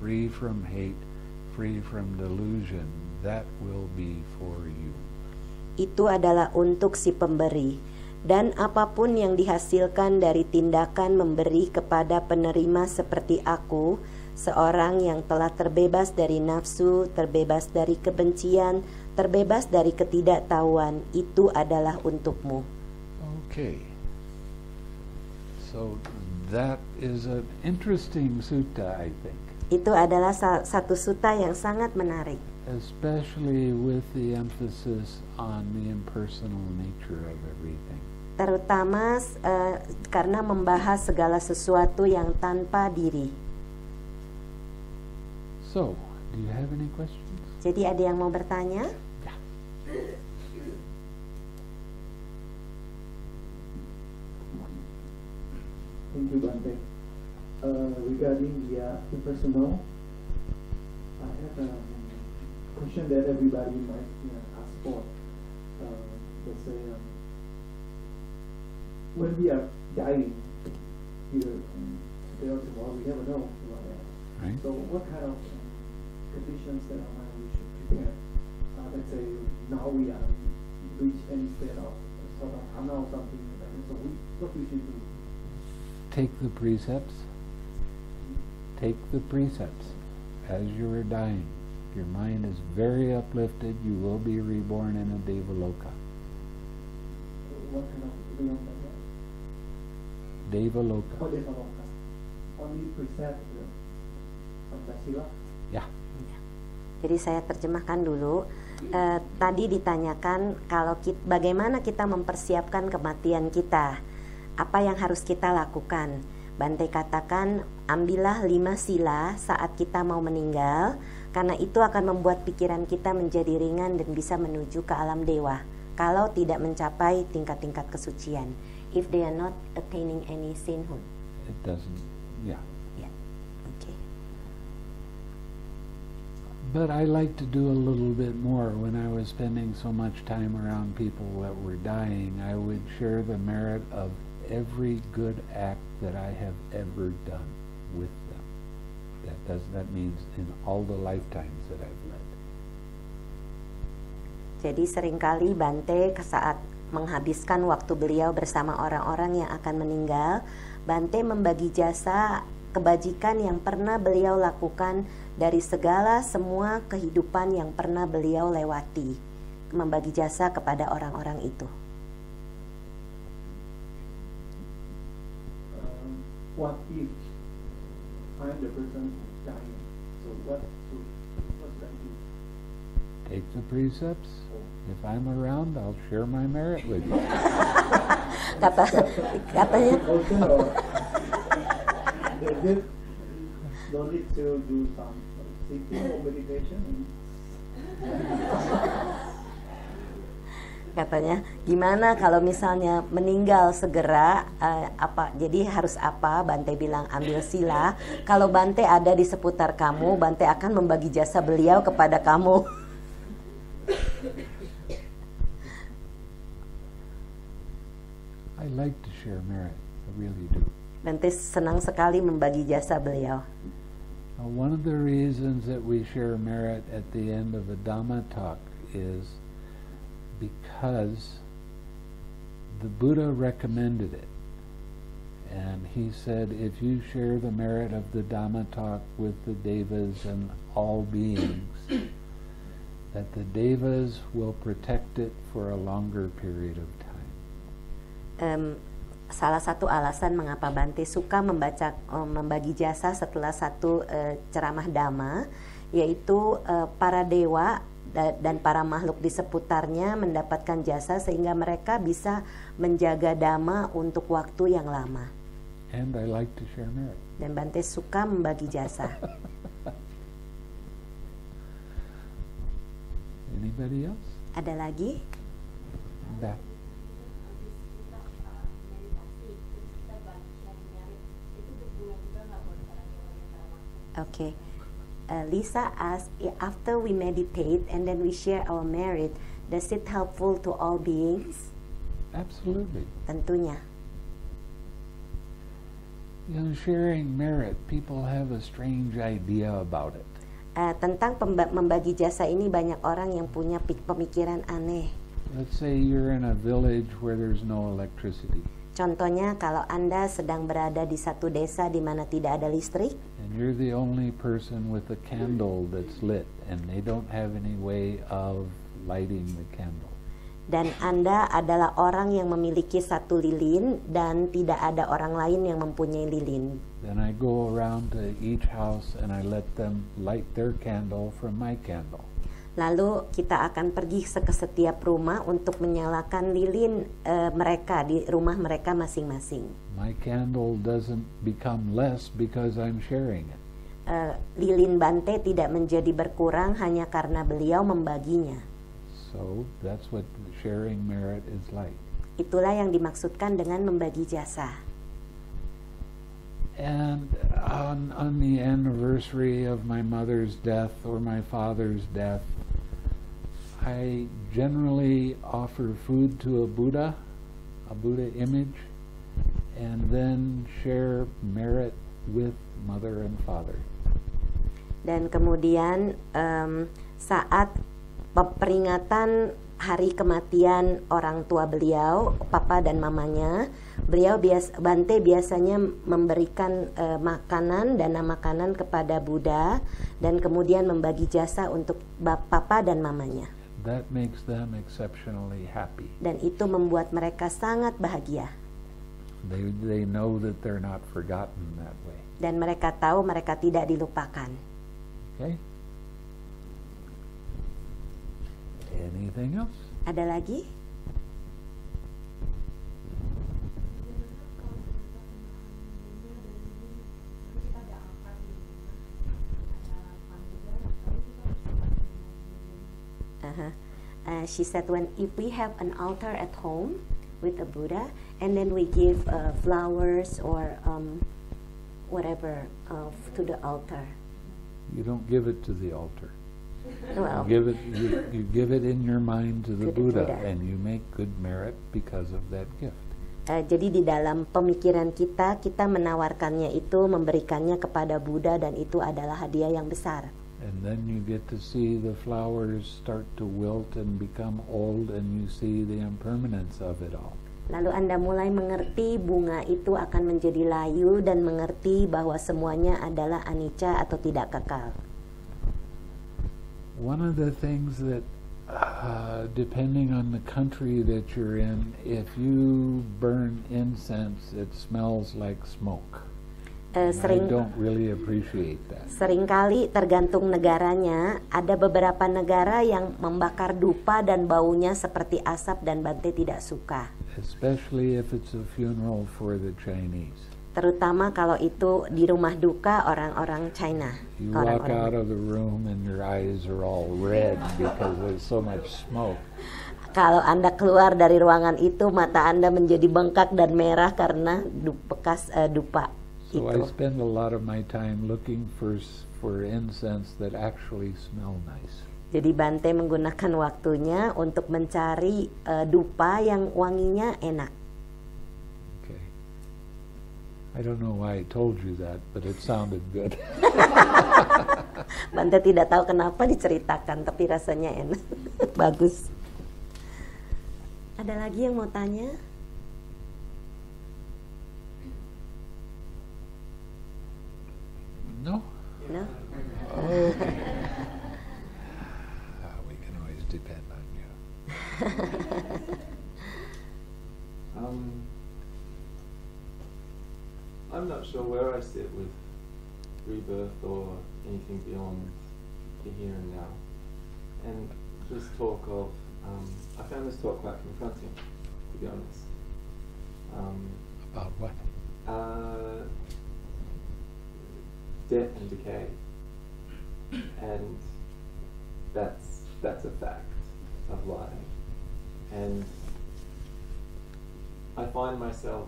free from hate, free from delusion, that will be for you. Itu adalah untuk si pemberi. Dan apapun yang dihasilkan dari tindakan memberi kepada penerima seperti aku, seorang yang telah terbebas dari nafsu, terbebas dari kebencian, terbebas dari ketidaktahuan, itu adalah untukmu. Okay. So that is an interesting sutta, I think. Itu adalah satu sutta yang sangat menarik. Especially with the emphasis on the impersonal nature of everything. Terutama karena membahas segala sesuatu yang tanpa diri. So, do you have any questions? Jadi ada yang mau bertanya? Yeah. Thank you, Bante. Regarding the impersonal, I have a question that everybody might ask for. Let's say, when we are dying, either today or tomorrow, we never know. Right. So, what kind of conditions that we should prepare? Let's say now we are reach any state of sort of or something like that. So, what we should do? Take the precepts. Take the precepts. As you are dying, your mind is very uplifted, you will be reborn in a Devaloka. What kind of itu yang banyak. Devaloka. Oh, Devaloka. Only precept Pancasila. Ya. Jadi saya terjemahkan dulu. Tadi ditanyakan bagaimana kita mempersiapkan kematian kita, apa yang harus kita lakukan. Bante katakan, ambillah 5 sila saat kita mau meninggal, karena itu akan membuat pikiran kita menjadi ringan dan bisa menuju ke alam dewa. Kalau tidak mencapai tingkat-tingkat kesucian, if they are not attaining any sainthood. It doesn't. Yeah. Yeah. Okay. But I like to do a little bit more. When I was spending so much time around people that were dying, I would share the merit of every good act that I have ever done with them. That means in all the lifetimes that I've led. Jadi seringkali Bante saat menghabiskan waktu beliau bersama orang-orang yang akan meninggal, Bante membagi jasa kebajikan yang pernah beliau lakukan dari segala semua kehidupan yang pernah beliau lewati, membagi jasa kepada orang-orang itu. What if I'm the person who's dying? So what's that do? Take the precepts. If I'm around, I'll share my merit with you. Katanya. Don't need to do some sitting or meditation. Katanya, gimana kalau misalnya meninggal segera, jadi harus apa? Bante bilang ambil sila. Kalau Bante ada di seputar kamu, Bante akan membagi jasa beliau kepada kamu. I like to share merit. I really do. Bante senang sekali membagi jasa beliau. Now, one of the reasons that we share merit at the end of a Dhamma talk is because the Buddha recommended it. And he said, if you share the merit of the Dhamma talk with the Devas and all beings, that the Devas will protect it for a longer period of time. Salah satu alasan mengapa Bante suka membagi jasa setelah satu ceramah Dhamma, yaitu para dewa dan para makhluk di seputarnya mendapatkan jasa sehingga mereka bisa menjaga Dhamma untuk waktu yang lama. And I like to share merit. Dan Bante suka membagi jasa. Anybody else? Ada lagi? That. Okay. Lisa asked, after we meditate and then we share our merit, does it helpful to all beings? Absolutely. Tentunya. You know, sharing merit, people have a strange idea about it. Tentang membagi jasa ini banyak orang yang punya pemikiran aneh. Let's say you're in a village where there's no electricity. Contohnya kalau Anda sedang berada di satu desa di mana tidak ada listrik, and you're the only person with a candle that's lit, and they don't have any way of lighting the candle. Dan Anda adalah orang yang memiliki satu lilin dan tidak ada orang lain yang mempunyai lilin. Then I go around to each house and I let them light their candle from my candle. Lalu kita akan pergi ke setiap rumah untuk menyalakan lilin mereka di rumah mereka masing-masing. My candle doesn't become less because I'm sharing it. Lilin Bante tidak menjadi berkurang hanya karena beliau membaginya. So that's what sharing merit is like. Itulah yang dimaksudkan dengan membagi jasa. And on the anniversary of my mother's death or my father's death, I generally offer food to a Buddha image, and then share merit with mother and father. Dan kemudian saat peringatan hari kematian orang tua beliau, papa dan mamanya, Bante biasanya memberikan makanan, dana makanan kepada Buddha dan kemudian membagi jasa untuk papa dan mamanya. That makes them exceptionally happy. Dan itu membuat mereka sangat bahagia. They know that they're not forgotten that way. Dan mereka tahu mereka tidak dilupakan. Okay? Anything else? Ada lagi? She said if we have an altar at home with a Buddha, and then we give flowers or whatever to the altar. You don't give it to the altar. Well, You give it in your mind to the Buddha, Buddha, and you make good merit because of that gift. jadi di dalam pemikiran kita menawarkannya itu, memberikannya kepada Buddha, dan itu adalah hadiah yang besar. And then you get to see the flowers start to wilt and become old, and you see the impermanence of it all. Lalu Anda mulai mengerti bunga itu akan menjadi layu, dan mengerti bahwa semuanya adalah anicca atau tidak kekal. One of the things that, depending on the country that you're in, if you burn incense, it smells like smoke. I don't really appreciate that. Seringkali tergantung negaranya, ada beberapa negara yang membakar dupa dan baunya seperti asap, dan Bante tidak suka. Especially if it's a funeral for the Chinese. Terutama kalau itu di rumah duka orang-orang China. You walk out of the room and your eyes are all red because there's so much smoke. Kalau Anda keluar dari ruangan itu, mata Anda menjadi bengkak dan merah karena bekas dupa. So I spend a lot of my time looking for incense that actually smell nice. Jadi Bante menggunakan waktunya untuk mencari dupa yang wanginya enak. Okay. I don't know why I told you that, but it sounded good. Bante tidak tahu kenapa diceritakan, tapi rasanya enak. Bagus. Ada lagi yang mau tanya? No? No? Okay. We can always depend on you. I'm not sure where I sit with rebirth or anything beyond the here and now. And this talk of, I found this talk quite confronting, to be honest. About what? Death and decay, and that's a fact of life, and I find myself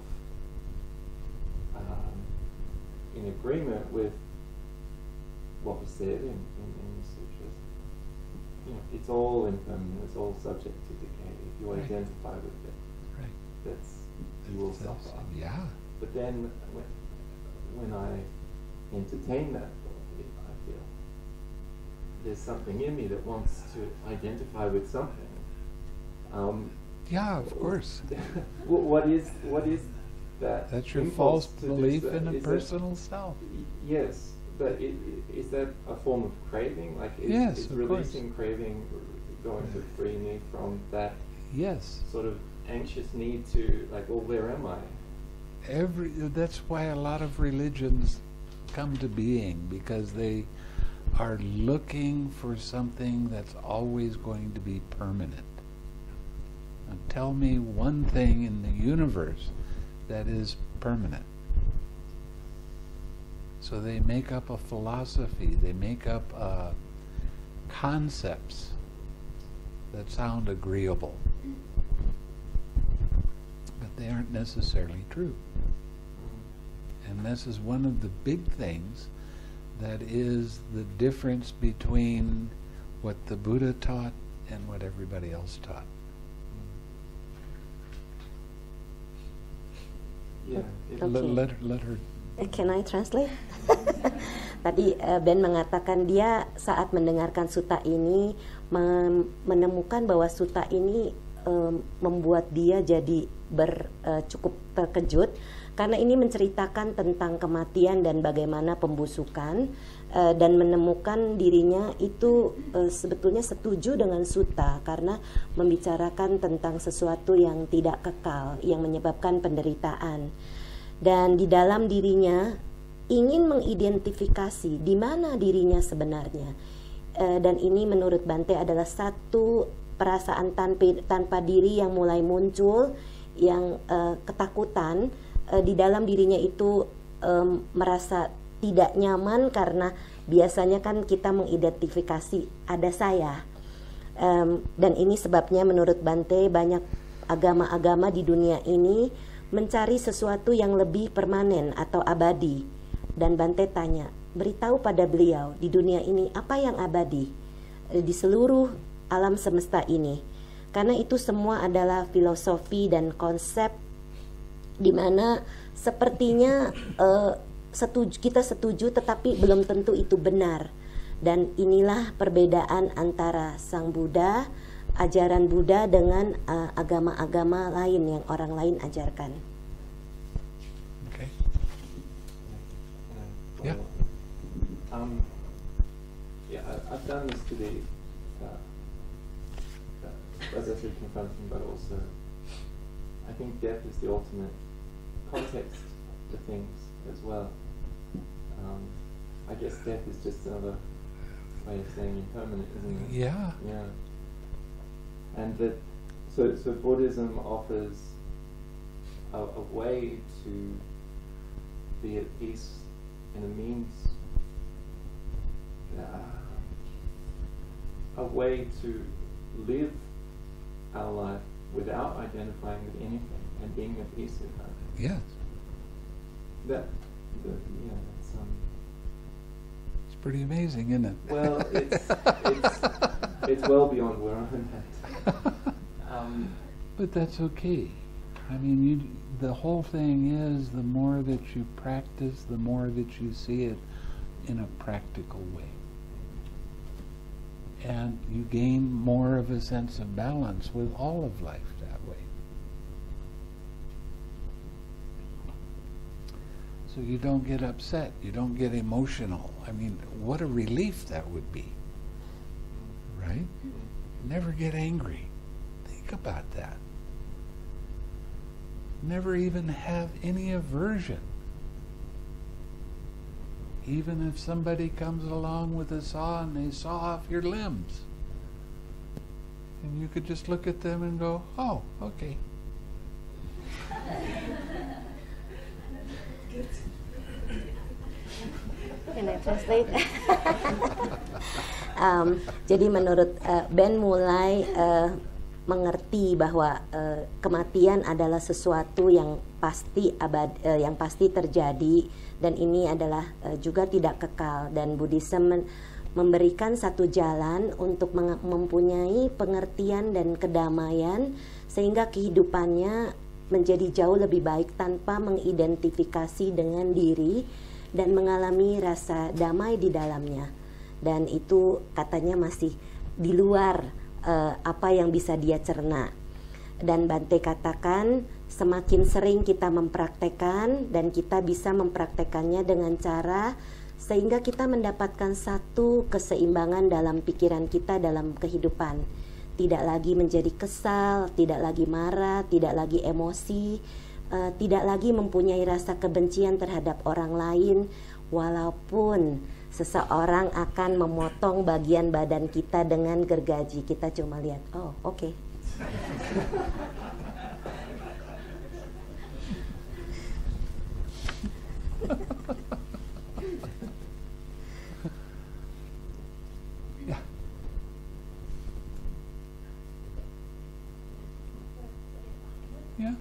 in agreement with what was said in the sutras. You know, it's all impermanent, it's all subject to decay. If you Right. identify with it, Right. you will suffer. Yeah. But then when I entertain that thought, I feel there's something in me that wants to identify with something. Yeah, of course. What is that? That's your impulse false to do belief so? in a Is personal self. Yes, but is that a form of craving? Like Yes, is of releasing craving going to free me from that Yes. sort of anxious need to, like, well, where am I? That's why a lot of religions come to being, because they are looking for something that's always going to be permanent. Now tell me one thing in the universe that is permanent. So they make up a philosophy, they make up concepts that sound agreeable, but they aren't necessarily true. And this is one of the big things that is the difference between what the Buddha taught and what everybody else taught. Yeah. Okay. Let her. Can I translate? Tadi Ben mengatakan dia saat mendengarkan sutta ini menemukan bahwa sutta ini membuat dia jadi cukup terkejut karena ini menceritakan tentang kematian dan bagaimana pembusukan, dan menemukan dirinya itu sebetulnya setuju dengan sutta karena membicarakan tentang sesuatu yang tidak kekal, yang menyebabkan penderitaan. Dan di dalam dirinya ingin mengidentifikasi di mana dirinya sebenarnya. Dan ini menurut Bante adalah satu perasaan tanpa diri yang mulai muncul, yang ketakutan di dalam dirinya itu, merasa tidak nyaman karena biasanya kan kita mengidentifikasi ada saya, dan ini sebabnya menurut Bante banyak agama-agama di dunia ini mencari sesuatu yang lebih permanen atau abadi. Dan Bante tanya, beritahu pada beliau di dunia ini apa yang abadi di seluruh alam semesta ini, karena itu semua adalah filosofi dan konsep di mana sepertinya kita setuju tetapi belum tentu itu benar. Dan inilah perbedaan antara Sang Buddha, ajaran Buddha dengan agama-agama lain yang orang lain ajarkan. Okay. Yeah. I've done this today, as I said, confronting, but also I think death is the ultimate context to things as well. I guess death is just another way of saying impermanent, isn't it? Yeah. Yeah. And that, so Buddhism offers a way to be at peace in a means, a way to live our life without identifying with anything and being at peace with that. Yes. That's It's pretty amazing, isn't it? well, it's well beyond where I'm at. But that's okay. I mean, the whole thing is the more that you practice, the more that you see it in a practical way. And you gain more of a sense of balance with all of life that way. So you don't get upset, you don't get emotional. I mean, what a relief that would be, right? Never get angry. Think about that. Never even have any aversion. Even if somebody comes along with a saw and they saw off your limbs, and you could just look at them and go, oh, okay. Can I translate? Jadi menurut Ben mulai mengerti bahwa kematian adalah sesuatu yang pasti yang pasti terjadi, dan ini adalah juga tidak kekal, dan Buddhism memberikan satu jalan untuk mempunyai pengertian dan kedamaian sehingga kehidupannya menjadi jauh lebih baik tanpa mengidentifikasi dengan diri dan mengalami rasa damai di dalamnya. Dan itu katanya masih di luar apa yang bisa dia cerna. Dan Bante katakan semakin sering kita mempraktekkan dan kita bisa mempraktekannya dengan cara sehingga kita mendapatkan satu keseimbangan dalam pikiran kita dalam kehidupan. Tidak lagi menjadi kesal, tidak lagi marah, tidak lagi emosi, tidak lagi mempunyai rasa kebencian terhadap orang lain, walaupun seseorang akan memotong bagian badan kita dengan gergaji. Kita cuma lihat, oh oke. Yeah. Yeah.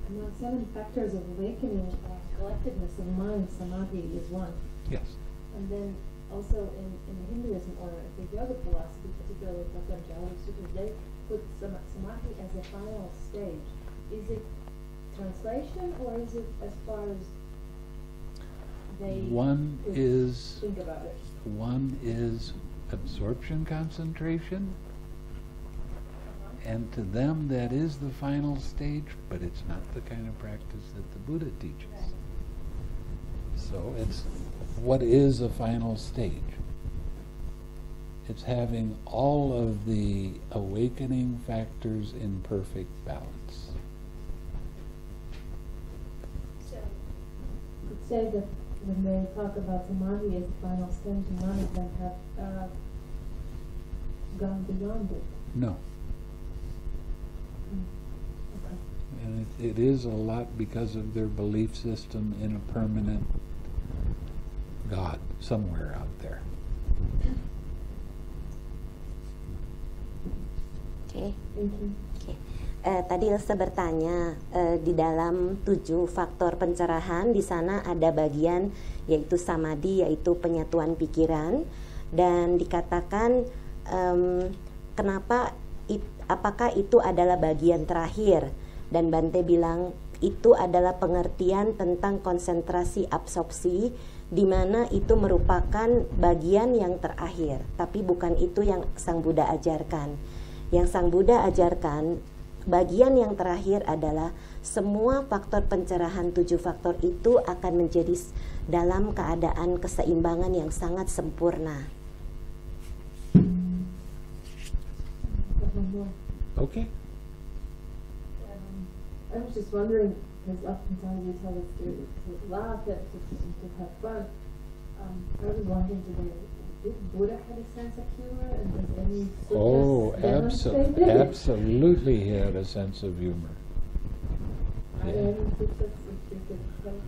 Among 7 factors of awakening, collectedness of mind, samadhi, is one. Yes. And then also in Hinduism or the yoga philosophy, particularly Patanjali Sutras, they put samadhi as a final stage. Is it translation or is it as far as they One is think about it? One is absorption concentration, And to them that is the final stage, but it's not the kind of practice that the Buddha teaches. So it's, what is a final stage? It's having all of the awakening factors in perfect balance. So, you could say that when they talk about samadhi as the final stage, none of them have gone beyond it. No. Okay. And it is a lot because of their belief system in a permanent God somewhere out there. Oke. Thank you. Oke. Tadi Ilse bertanya, di dalam 7 faktor pencerahan di sana ada bagian yaitu samadhi, yaitu penyatuan pikiran, dan dikatakan kenapa apakah itu adalah bagian terakhir, dan Bante bilang itu adalah pengertian tentang konsentrasi absorpsi, di mana itu merupakan bagian yang terakhir, tapi bukan itu yang Sang Buddha ajarkan. Yang Sang Buddha ajarkan, bagian yang terakhir adalah semua faktor pencerahan 7 faktor itu akan menjadi dalam keadaan keseimbangan yang sangat sempurna. Okay. I was just wondering, because oftentimes you tell us to laugh, to have fun. I was wondering today, did Buddha have a sense of humor, and does any Oh, demonstrate it? absolutely he had a sense of humor. Are there any suttas that you could tell?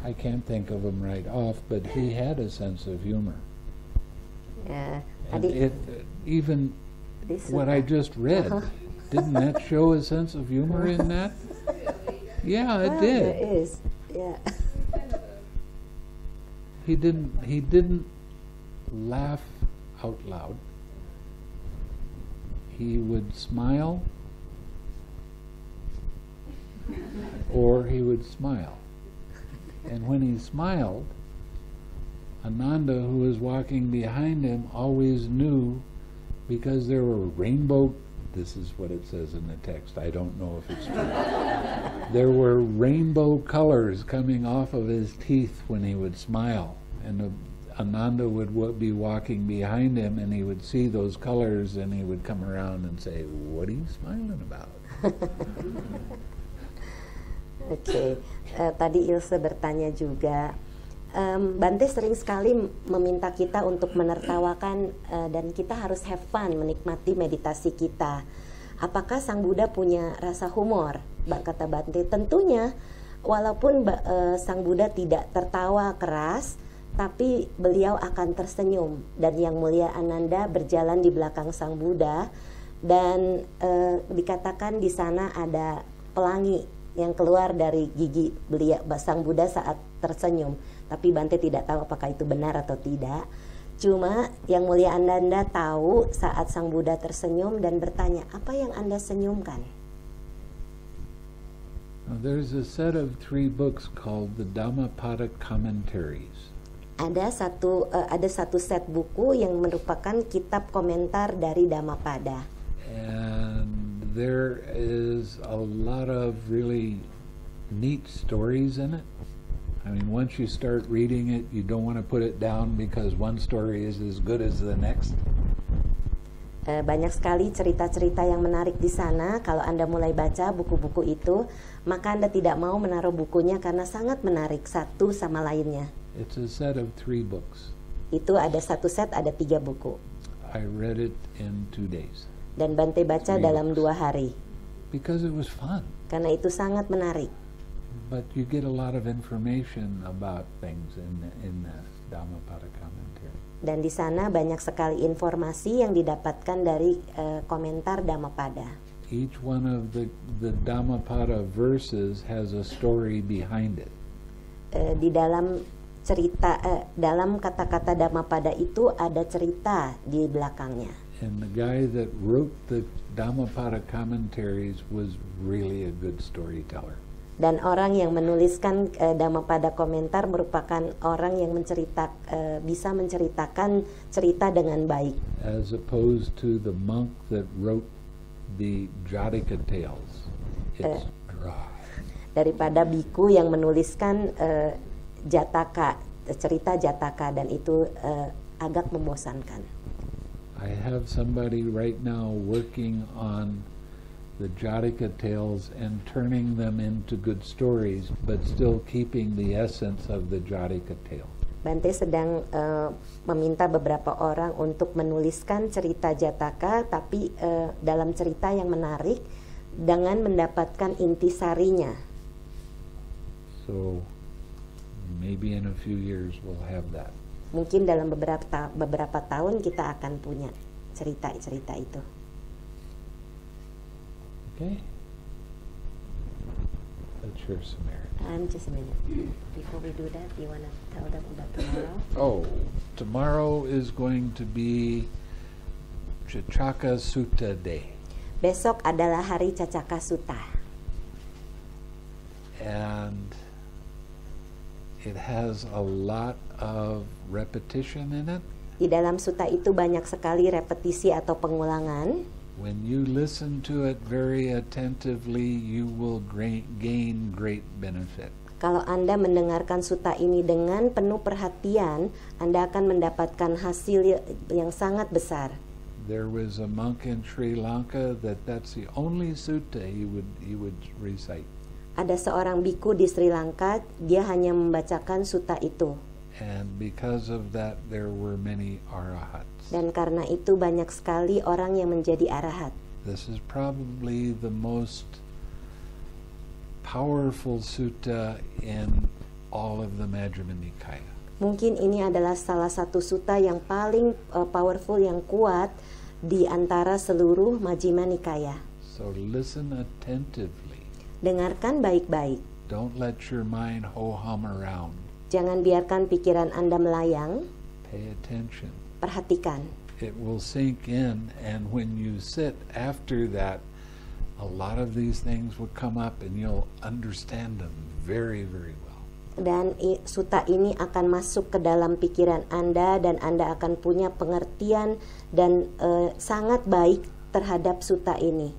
I can't think of him right off, but he had a sense of humor. Ya, And tadi even this what I just read, didn't that show a sense of humor in that? Yeah, it there did. is. Yeah. He didn't laugh out loud. He would smile, or he would smile. And when he smiled, Ananda, who was walking behind him, always knew, because there were rainbow, this is what it says in the text, I don't know if it's true. There were rainbow colors coming off of his teeth when he would smile, and Ananda would be walking behind him, and he would see those colors, and he would come around and say, "What are you smiling about?" Oke. Tadi Ilse bertanya juga, Bante sering sekali meminta kita untuk menertawakan, dan kita harus have fun, menikmati meditasi kita. Apakah Sang Buddha punya rasa humor? Kata Bante, tentunya walaupun Sang Buddha tidak tertawa keras, tapi beliau akan tersenyum, dan Yang Mulia Ananda berjalan di belakang Sang Buddha, dan dikatakan di sana ada pelangi yang keluar dari gigi beliau Sang Buddha saat tersenyum. Tapi Bante tidak tahu apakah itu benar atau tidak. Cuma Yang Mulia Ananda tahu saat Sang Buddha tersenyum dan bertanya, apa yang Anda senyumkan? There's a set of 3 books called the Dhammapada Commentaries. Ada satu set buku yang merupakan kitab komentar dari Dhammapada. And there is a lot of really neat stories in it. I mean, once you start reading it, you don't want to put it down because one story is as good as the next. Banyak sekali cerita-cerita yang menarik di sana. Kalau Anda mulai baca buku-buku itu, maka Anda tidak mau menaruh bukunya karena sangat menarik satu sama lainnya. It's a set of 3 books. Itu ada satu set, ada 3 buku. I read it in 2 days. Dan Bante baca 3 dalam books. 2 hari. Because it was fun. Karena itu sangat menarik. But you get a lot of information about things in the Dhammapada commentary. Dan di sana banyak sekali informasi yang didapatkan dari komentar Dhammapada. Each one of the Dhammapada verses has a story behind it. Di dalam cerita, dalam kata-kata Dhammapada itu ada cerita di belakangnya. And the guy that wrote the Dhammapada commentaries was really a good storyteller. Dan orang yang menuliskan Dhammapada komentar merupakan orang yang bisa menceritakan cerita dengan baik. As opposed to the monk that wrote the Jataka tales. It's dry. Daripada biku yang menuliskan Jataka, cerita Jataka, dan itu agak membosankan. I have somebody right now working on the Jataka tales and turning them into good stories, but still keeping the essence of the Jataka tale. Bante sedang meminta beberapa orang untuk menuliskan cerita Jataka, tapi dalam cerita yang menarik dengan mendapatkan intisarinya. So maybe in a few years we'll have that. Mungkin dalam beberapa tahun kita akan punya cerita-cerita itu. Okay? Let's share Samaritan. Just a minute. Before we do that, you want to tell them about tomorrow? Oh, tomorrow is going to be Cacaka Sutta Day. Besok adalah hari Cacaka Sutta. And it has a lot of repetition in it. Di dalam sutta itu banyak sekali repetisi atau pengulangan. When you listen to it very attentively, you will gain great benefit. Kalau Anda mendengarkan sutta ini dengan penuh perhatian, Anda akan mendapatkan hasil yang sangat besar. There was a monk in Sri Lanka that's the only sutta he would recite. Ada seorang biku di Sri Lanka, dia hanya membacakan sutta itu. And because of that, there were many arahats. Dan karena itu banyak sekali orang yang menjadi arahat. This is probably the most powerful sutta in all of the Majjhima Nikaya. Mungkin ini adalah salah satu sutta yang paling powerful, yang kuat di antara seluruh Majjhima Nikaya. So listen attentively. Dengarkan baik-baik. Don't let your mind ho-hum around. Jangan biarkan pikiran Anda melayang. Pay attention. Perhatikan. It will sink in, and when you sit after that, a lot of these things will come up and you'll understand them very, very well. Dan sutta ini akan masuk ke dalam pikiran Anda, dan Anda akan punya pengertian dan sangat baik terhadap sutta ini.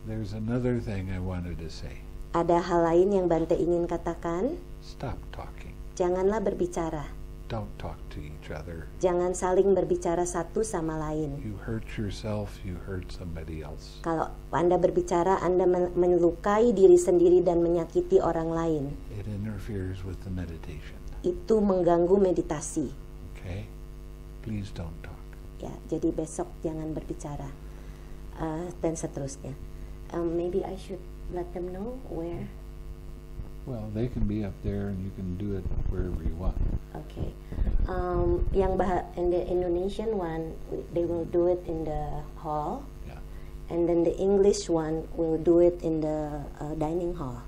There's another thing I wanted to say. Ada hal lain yang Bante ingin katakan. Stop talking. Janganlah berbicara. Don't talk to each other. Jangan saling berbicara satu sama lain. You hurt yourself, you hurt somebody else. Kalau Anda berbicara, Anda melukai diri sendiri dan menyakiti orang lain. It interferes with the meditation. Itu mengganggu meditasi. Okay? Please don't talk. Ya, jadi besok jangan berbicara. Dan seterusnya. Maybe I should let them know where. Well, they can be up there and you can do it wherever you want. Okay. In the Indonesian one, they will do it in the hall. Yeah. And then the English one will do it in the dining hall.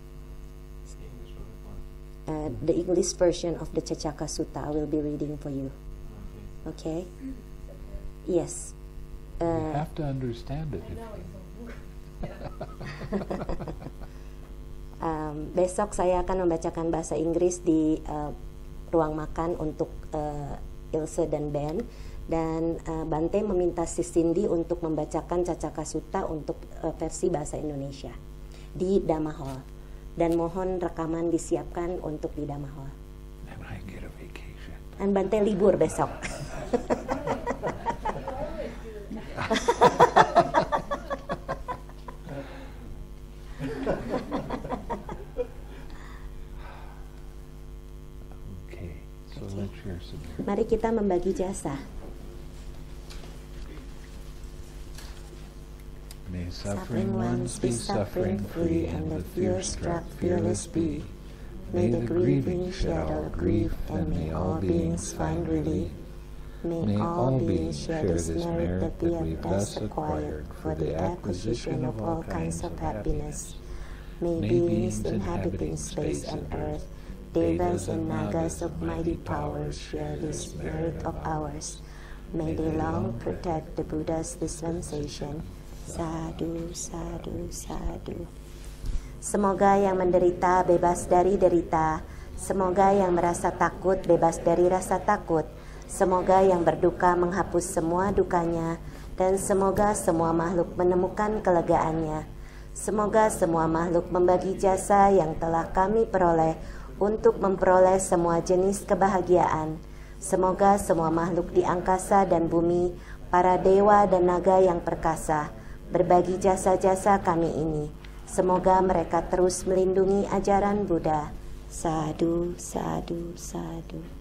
The English version of the Cacaka Sutta I will be reading for you. Okay? Yes. You have to understand it. Besok saya akan membacakan bahasa Inggris di ruang makan untuk Ilse dan Ben, dan Bante meminta si Cindy untuk membacakan Cacaka Sutta untuk versi bahasa Indonesia di Dhamma Hall, dan mohon rekaman disiapkan untuk di Dhamma Hall. And I get a vacation. Dan Bante libur besok. Mari kita membagi jasa. May suffering ones be suffering free, and the fear-struck fearless be. May the grieving shed all grief, and may all beings find relief. May all beings share this merit that we have thus acquired for the acquisition of all kinds of happiness. May beings inhabiting space and earth, Devas and Nagas of mighty powers share this merit of ours. May they long protect the Buddha's dispensation. Sadhu, sadhu, sadhu. Semoga yang menderita bebas dari derita. Semoga yang merasa takut bebas dari rasa takut. Semoga yang berduka menghapus semua dukanya. dan semoga semua makhluk menemukan kelegaannya. Semoga semua makhluk membagi jasa yang telah kami peroleh untuk memperoleh semua jenis kebahagiaan. Semoga semua makhluk di angkasa dan bumi, para dewa dan naga yang perkasa, berbagi jasa-jasa kami ini. Semoga mereka terus melindungi ajaran Buddha. Sadhu, sadhu, sadhu.